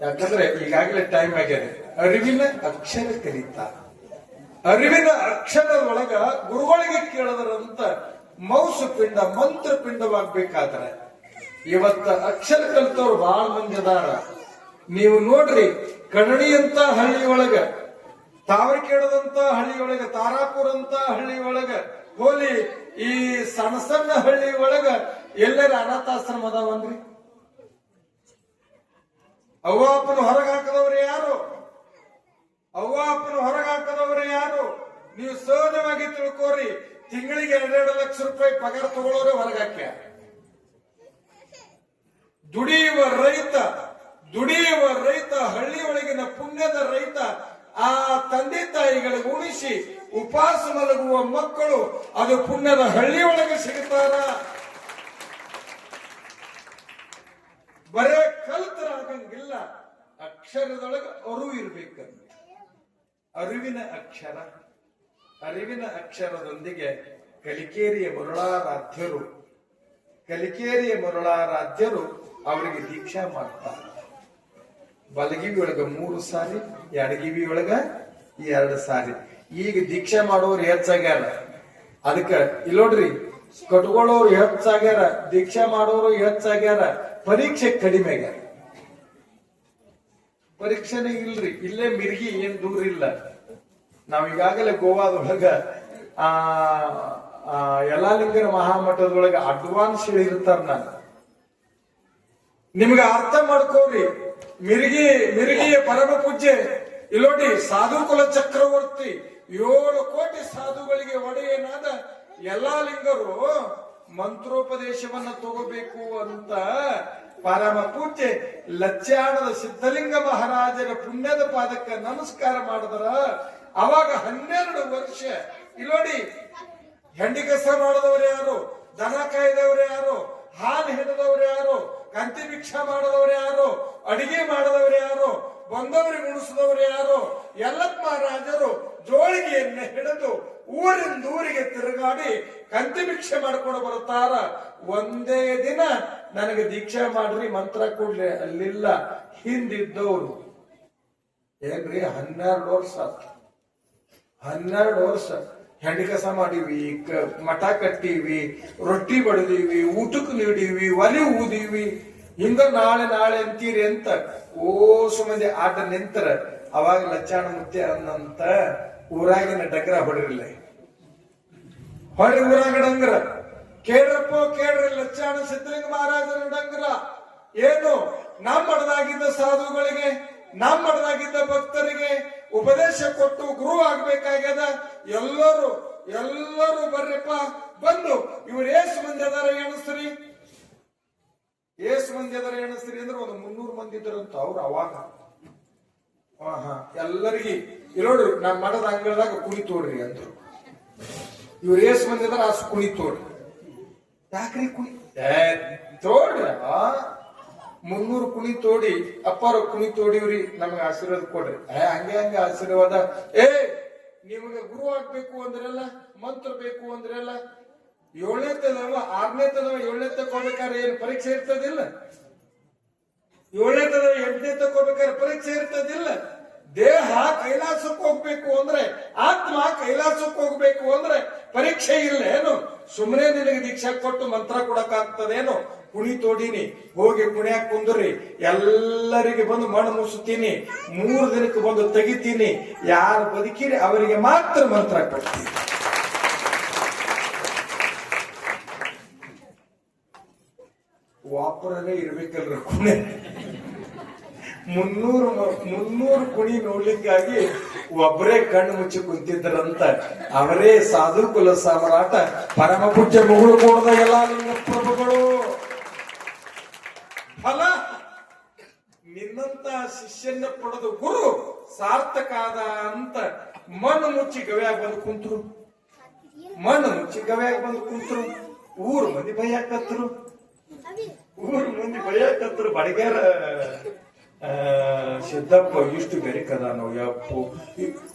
ಯಾಕಂದ್ರೆ ಈಗಾಗಲೇ ಟೈಮ್ ಆಗ್ಯದೆ. ಅರಿವಿನ ಅಕ್ಷರ ಕಲಿತಾರ. ಅರಿವಿನ ಅಕ್ಷರದೊಳಗ ಗುರುಗಳಿಗೆ ಕೇಳದರಂತ ಮೌಸ ಪಿಂಡ ಮಂತ್ರ ಪಿಂಡವಾಗ್ಬೇಕಾದ್ರೆ ಇವತ್ತ ಅಕ್ಷರ ಕಲಿತವ್ರು ಬಹಳ ಮಂದಿ ಅದಾರ. ನೀವು ನೋಡ್ರಿ, ಕಣಣಿ ಅಂತ ಹಳ್ಳಿ ಒಳಗ, ತಾವರಿಕೇಡದಂತ ಹಳ್ಳಿ ಒಳಗ, ತಾರಾಪುರ ಅಂತ ಹಳ್ಳಿ ಒಳಗ, ಹೋಲಿ ಈ ಸಣ್ಣ ಹಳ್ಳಿ ಒಳಗ ಎಲ್ಲರ ಅನಾಥಾಶ್ರಮ ಅದಾವನ್ರಿ. ಅವ್ವ ಅಪ್ಪನ ಹೊರಗೆ ಹಾಕದವ್ರೆ ಯಾರು? ನೀವು ಸಹಜವಾಗಿ ತಿಳ್ಕೋರಿ, ತಿಂಗಳಿಗೆ 2 ಲಕ್ಷ ರೂಪಾಯಿ ಪಗಾರ ತಗೊಳ್ಳೋರೆ ಹೊರಗೆ ಹಾಕ್ಯ. ದುಡಿಯುವ ರೈತ ಹಳ್ಳಿ ಒಳಗಿನ ಪುಣ್ಯದ ರೈತ, ಆ ತಂದೆ ತಾಯಿಗಳಿಗೆ ಉಣಿಸಿ ಉಪವಾಸ ಮಲಗುವ ಮಕ್ಕಳು, ಅದು ಪುಣ್ಯದ ಹಳ್ಳಿ ಒಳಗೆ ಸಿಗುತ್ತಾರ. ಬರೇ ಕಲ್ತರಾಗಂಗಿಲ್ಲ, ಅಕ್ಷರದೊಳಗೆ ಅರಿವು ಇರ್ಬೇಕಂತ. ಅರಿವಿನ ಅಕ್ಷರದೊಂದಿಗೆ ಕಲಿಕೇರಿಯ ಮರುಳಾರಾಧ್ಯರು ಅವರಿಗೆ ದೀಕ್ಷಾ ಮಾಡ್ತಾರೆ. ಬಲಗಿವಿ ಒಳಗ 3 ಸಾರಿ, ಎಡಗಿವಿ ಒಳಗ 2 ಸಾರಿ. ಈಗ ದೀಕ್ಷಾ ಮಾಡೋರು ಹೆಚ್ಚಾಗ್ಯಾರ. ಅದಕ್ಕ ಇಲ್ಲಿ ನೋಡ್ರಿ, ಕಟ್ಕೊಳ್ಳೋರು ಹೆಚ್ಚಾಗ್ಯಾರ, ದೀಕ್ಷಾ ಮಾಡೋರು ಹೆಚ್ಚಾಗ್ಯಾರ, ಪರೀಕ್ಷೆ ಕಡಿಮೆ ಆಗ್ಯಾರ. ಪರೀಕ್ಷೆನೇ ಇಲ್ರಿ, ಇಲ್ಲೇ ಮಿರ್ಗಿ ಏನ್ ದೂರ ಇಲ್ಲ. ನಾವ್ ಈಗಾಗಲೇ ಗೋವಾದೊಳಗ ಯಲ್ಲಾಲಿಂಗನ ಮಹಾಮಠದೊಳಗ ಅಡ್ವಾನ್ಸ್ ಹೇಳಿರ್ತಾರ. ನಾನು ನಿಮ್ಗೆ ಅರ್ಥ ಮಾಡ್ಕೋರಿ. ಮಿರ್ಗಿಯ ಪರಮ ಪೂಜ್ಯ ಇಲ್ಲೋಡಿ ಸಾಧುಕುಲ ಚಕ್ರವರ್ತಿ 7 ಕೋಟಿ ಸಾಧುಗಳಿಗೆ ಒಡೆಯನಾದ ಯಲ್ಲಾಲಿಂಗರು ಮಂತ್ರೋಪದೇಶವನ್ನ ತಗೋಬೇಕು ಅಂತ ಪರಮ ಪೂಜ್ಯ ಲಚ್ಚಾಣದ ಸಿದ್ಧಲಿಂಗ ಮಹಾರಾಜರ ಪುಣ್ಯದ ಪಾದಕ್ಕೆ ನಮಸ್ಕಾರ ಮಾಡಿದ್ರ. ಅವಾಗ 12 ವರ್ಷ ಇಲ್ಲೋಡಿ, ಹೆಂಡಿ ಕಸ ಮಾಡಿದವರು ಯಾರು, ದನ ಕಾಯ್ದವ್ರು ಯಾರು, ಹಾಲು ಹಿಡಿದವ್ರು ಯಾರು, ಕಂತಿ ಭಿಕ್ಷಾ ಮಾಡಿದವ್ರು ಯಾರು, ಅಡಿಗೆ ಮಾಡಿದವ್ರು ಯಾರು, ಬಂದವರಿಗೆ ಉಣಿಸಿದವರು ಯಾರು, ಯಲ್ಲಪ್ಪ ಮಹಾರಾಜರು ಜೋಳಿಗೆಯನ್ನ ಹಿಡಿದು ಊರಿಂದ ಊರಿಗೆ ತಿರುಗಾಡಿ ಕಂತಿ ಭಿಕ್ಷೆ ಮಾಡ್ಕೊಂಡು ಬರ್ತಾರ. ಒಂದೇ ದಿನ ನನಗೆ ದೀಕ್ಷಾ ಮಾಡ್ರಿ ಮಂತ್ರ ಕೊಡ್ಲಿ ಅಲ್ಲಿಲ್ಲ. ಹಿಂದಿದ್ದವರು ಏನ್ರಿ 12 ವರ್ಷ 12 ವರ್ಷ ಹೆಂಡಿ ಕಸ ಮಾಡೀವಿ, ಮಠ ಕಟ್ಟೀವಿ, ರೊಟ್ಟಿ ಬಡದೀವಿ, ಊಟಕ್ಕೆ ನೀಡೀವಿ, ಒಲಿ ಊದೀವಿ. ಹಿಂಗ ನಾಳೆ ನಾಳೆ ಅಂತೀರಿ ಅಂತ ಓಸು ಮಂದಿ ಆಟ ನಿಂತರ ಅವಾಗ ಲಚ್ಚಾಣ ಮುತ್ಯ ಅನ್ನಂತ ಊರಾಗಿನ ಡಂಗ್ರ ಹೊಡಿರಿಲ್ಲ. ಹೊಡ್ರಿ ಊರಾಗ ಡಂಗ್ರ ಕೇಳ್ರಪ್ಪ ಕೇಳ್ರಿ. ಲಚ್ಚಾಣ ಸಿದ್ಧಲಿಂಗ ಮಹಾರಾಜರ ಡಂಗ್ರ ಏನು ನಮ್ಮ ಮಡದಾಗಿದ್ದ ಸಾಧುಗಳಿಗೆ, ನಮ್ಮ ಮಡದಾಗಿದ್ದ ಭಕ್ತರಿಗೆ ಉಪದೇಶ ಕೊಟ್ಟು ಗುರು ಆಗ್ಬೇಕಾಗ್ಯದ. ಎಲ್ಲರೂ ಎಲ್ಲರೂ ಬರ್ರಿಪ್ಪ, ಬಂದು ಇವ್ರು ಏಸು ಮಂದಿ ಅದಾರ ಎಣಿಸ್ರಿ, ಏಸು ಮಂದಿ ಅದಾರ ಎಣಿಸ್ರಿ ಅಂದ್ರೆ ಒಂದು 300 ಮಂದಿ ಇದ್ರಂತ ಅವ್ರು ಅವಾಗ. ಎಲ್ಲರಿಗೆ ಇರೋಡ್ರಿ ನಮ್ಮ ಮಠದ ಅಂಗಳದಾಗ ಕುಣಿ ತೋಡ್ರಿ ಅಂದ್ರು. ಇವ್ರು ಏಸು ಮಂದಿ ಅದಾರ ಅಷ್ಟು ಕುಣಿ ತೋಡ್ರಿ. ಯಾಕ್ರಿ ಕುಣಿ ತೋಡ್ರಿ 300 ಕುಣಿ ತೋಡಿ ಅಪ್ಪಾರ ಕುಣಿ ತೋಡಿವ್ರಿ, ನಮಗ ಆಶೀರ್ವಾದ ಕೊಡ್ರಿ. ಹಂಗೆ ಆಶೀರ್ವಾದ. ನಿಮಗೆ ಗುರು ಆಗ್ಬೇಕು ಅಂದ್ರೆಲ್ಲ, ಮಂತ್ರ ಬೇಕು ಅಂದ್ರೆಲ್ಲ 7ನೇ ತನವ 6ನೇ ತನವ 7ನೇ ತಗೋಬೇಕಾದ್ರೆ ಏನು ಪರೀಕ್ಷೆ ಇರ್ತದಿಲ್ಲ? 7ನೇ ತನವ 8ನೇ ತಗೋಬೇಕಾದ್ರೆ ಪರೀಕ್ಷೆ ಇರ್ತದಿಲ್ಲ? ದೇಹ ಕೈಲಾಸಕ್ಕೆ ಹೋಗ್ಬೇಕು ಅಂದ್ರೆ, ಆತ್ಮ ಕೈಲಾಸಕ್ಕೆ ಹೋಗ್ಬೇಕು ಅಂದ್ರೆ ಪರೀಕ್ಷೆ ಇಲ್ಲ ಏನು? ಸುಮ್ಮನೆ ನಿನಗೆ ದೀಕ್ಷಾ ಕೊಟ್ಟು ಮಂತ್ರ ಕೊಡಕ್ ಆಗ್ತದೇನು? ಕುಣಿ ತೋಡಿನಿ, ಹೋಗಿ ಕುಣಿಯಾಕ ಕುಂದ್ರಿ, ಎಲ್ಲರಿಗೆ ಬಂದು ಮಣ್ಣು ಮುಸುತ್ತೀನಿ, 3 ದಿನಕ್ಕೆ ಬಂದು ತೆಗಿತೀನಿ, ಯಾರು ಬದುಕಿರಿ ಅವರಿಗೆ ಮಾತ್ರ ಮಂತ್ರ ಕೊಡ್ತೀನಿ. ವಾಪರನೇ ಇರ್ಬೇಕಲ್ರ ಕುಣಿ. 300 ಕುಣಿ ನೋಡ್ಲಿಕ್ಕಾಗಿ ಒಬ್ಬರೇ ಕಣ್ಣು ಮುಚ್ಚಿ ಕುಂತಿದ್ದರಂತ. ಅವರೇ ಸಾಧು ಕುಲ ಸಾಮ್ರಾಟ ಪರಮ ಪೂಜ್ಯ ಮುಗುಳುಕೋಣದ ಎಲ್ಲಾ ಲಿಂಗ ಪ್ರಭುಗಳು. ಫಲ ನಿನ್ನಂತ ಶಿಷ್ಯನ್ನ ಪಡೆದು ಗುರು ಸಾರ್ಥಕ ಆದ ಅಂತ ಮಣ್ಣು ಮುಚ್ಚಿ ಗವ್ಯಾಗ ಬಂದು ಕುಂತರು, ಮಣ್ಣು ಮುಚ್ಚಿ ಗವ್ಯಾಗ ಬಂದು ಕುಂತರು. ಊರ್ ಮಂದಿ ಭಯಕತ್ತರು, ಊರ್ ಮಂದಿ ಭಯಕತ್ತರು. ಬಡಗೇರ ಸಿದ್ದಪ್ಪ ಇಷ್ಟು ಬೆರಿಕದ ನಾವು ಯಪ್ಪು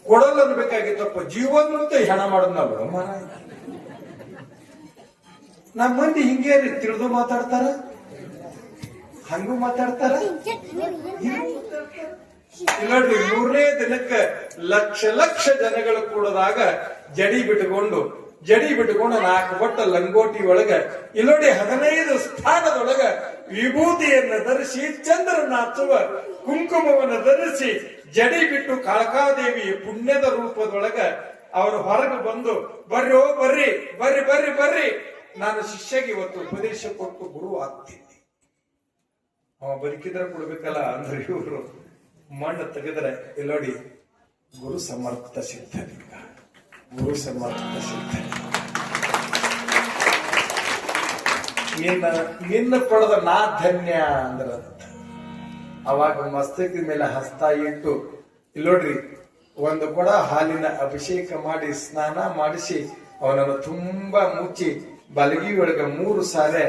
ಕೊಡಲ್ಲ ಅನ್ಬೇಕಾಗಿತ್ತಪ್ಪ, ಜೀವನಂತ ಹೆಣ ಮಾಡದ್ನಲ್ಲ ಮಹಾರಾಜ. ನಮ್ಮ ಮಂದಿ ಹಿಂಗೇ ತಿಳಿದು ಮಾತಾಡ್ತಾರ, ಹಂಗೂ ಮಾತಾಡ್ತಾರ. ನೋಡ್ರಿ 3ನೇ ದಿನಕ್ಕೆ ಲಕ್ಷ ಜನಗಳು ಕೂಡದಾಗ ಜಡಿ ಬಿಟ್ಕೊಂಡು 4 ಬಟ್ಟ ಲಂಗೋಟಿ ಒಳಗ ಇಲ್ಲೋಡಿ 15 ಸ್ಥಾನದೊಳಗ ವಿಭೂತಿಯನ್ನ ಧರಿಸಿ, ಚಂದ್ರನ ಹಚ್ಚುವ ಕುಂಕುಮವನ್ನು ಧರಿಸಿ, ಜಡಿ ಬಿಟ್ಟು ಕಾಳಕಾದೇವಿಯ ಪುಣ್ಯದ ರೂಪದೊಳಗ ಅವರು ಹೊರಗೆ ಬಂದು, ಬರ್ರಿ ಬರ್ರಿ ಬರ್ರಿ ಬರ್ರಿ ಬರ್ರಿ, ನಾನು ಶಿಷ್ಯಗೆ ಇವತ್ತು ಉಪದೇಶ ಕೊಟ್ಟು ಗುರು ಆಗ್ತೀನಿ. ಅವ ಬದುಕಿದ್ರೆ ಕೊಡ್ಬೇಕಲ್ಲ ಅಂದ್ರೆ ಇವರು ಮಣ್ಣು ತೆಗೆದ್ರೆ ಇಲ್ಲೋಡಿ ಗುರು ಸಮರ್ಥ ಸಿದ್ಧಲಿಂಗ, ಗುರು ಸಮರ್ಥ ಸಿದ್ಧ. ನಿನ್ನ ಪಡೆದ ನಾ ಧನ್ಯ ಅಂದ್ರ ಅವಾಗ ಮಸ್ತಕದ ಮೇಲೆ ಹಸ್ತ ಇಟ್ಟು ಇಲ್ಲೋಡ್ರಿ ಒಂದು ಕೊಡ ಹಾಲಿನ ಅಭಿಷೇಕ ಮಾಡಿ ಸ್ನಾನ ಮಾಡಿಸಿ ಅವನನ್ನು ತುಂಬಾ ಮುಚ್ಚಿ ಬಲಗಿ ಒಳಗೆ 3 ಸಾರೆ,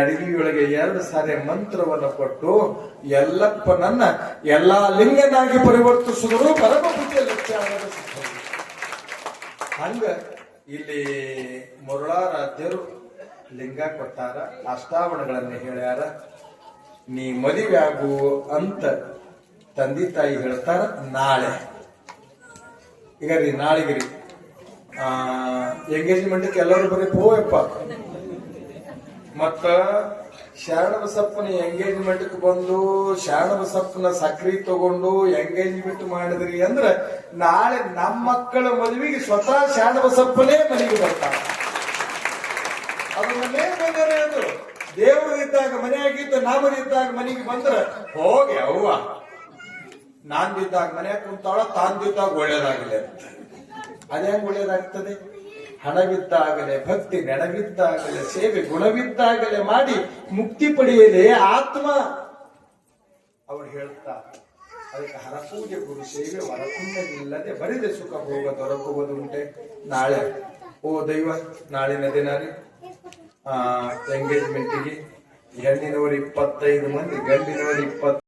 ಎಡಗಿ ಒಳಗೆ 2 ಸಾರೆ ಮಂತ್ರವನ್ನು ಕೊಟ್ಟು ಎಲ್ಲಪ್ಪನನ್ನ ಎಲ್ಲಾ ಲಿಂಗನಾಗಿ ಪರಿವರ್ತಿಸಿದ್ರು ಪರಮ ಪೂಜ್ಯ ಲಕ್ಷ್ಯ. ಹಂಗ ಇಲ್ಲಿ ಮುರುಳಾರಾಧ್ಯರು ಲಿಂಗ ಕೊಟ್ಟಾರ, ಅಷ್ಟಾವಣಗಳನ್ನ ಹೇಳ್ಯಾರ. ನೀ ಮದುವೆ ಆಗು ಅಂತ ತಂದೆ ತಾಯಿ ಹೇಳ್ತಾರ. ನಾಳೆ ಈಗ ರೀ ನಾಳೆಗಿರಿ ಎಂಗೇಜ್ಮೆಂಟ್ ಎಲ್ಲರೂ ಬರೀ ಹೋಯಪ್ಪ. ಮತ್ತ ಶರಣಬಸಪ್ಪನ ಎಂಗೇಜ್ಮೆಂಟ್ ಬಂದು ಶರಣಬಸಪ್ಪನ ಸಕ್ರಿ ತಗೊಂಡು ಎಂಗೇಜ್ಮೆಂಟ್ ಮಾಡಿದ್ರಿ ಅಂದ್ರ ನಾಳೆ ನಮ್ಮ ಮಕ್ಕಳ ಮದುವೆಗೆ ಸ್ವತಃ ಶರಣಬಸಪ್ಪನೇ ಮನೆಗೆ ಬರ್ತಾರ. ಅದು ಮನೆ ಬಂದರೆ ಅದು ದೇವರು ಇದ್ದಾಗ ಮನೆಯಾಗಿದ್ದ ನಾಮದಿದ್ದಾಗ ಮನೆಗೆ ಬಂದ್ರ ಹೋಗಿ ಅವ್ವ ನಾಂದಿದ್ದಾಗ ಮನೆಯಾಗ ಕುಂತಾಳ, ತಾಂದಿದ್ದಾಗ ಒಳ್ಳೇದಾಗಲಿ ಅಂತ. ಅದೇ ಹೆಂಗ್ ಒಳ್ಳೇದಾಗ್ತದೆ? ಹಣವಿದ್ದಾಗಲೇ ಭಕ್ತಿ, ನೆನವಿದ್ದಾಗಲೇ ಸೇವೆ, ಗುಣವಿದ್ದಾಗಲೇ ಮಾಡಿ ಮುಕ್ತಿ ಪಡೆಯಲೇ ಆತ್ಮ ಅವ್ರು ಹೇಳ್ತಾ. ಅದಕ್ಕೆ ಹರಪೂಜೆ ಗುರು ಸೇವೆ ವರಪುಣ್ಯವಿಲ್ಲದೆ ಬರಿದೆ ಸುಖ ಭೋಗ ದೊರಕುವುದುಂಟೆ. ನಾಳೆ ಓ ದೈವ ನಾಳಿನ ದಿನ ರೀ ಎಂಗೇಜ್ಮೆಂಟಿಗೆ ಹೆಣ್ಣಿನವರು 25 ಮಂದಿ, ಗಂಡಿನವರು 20.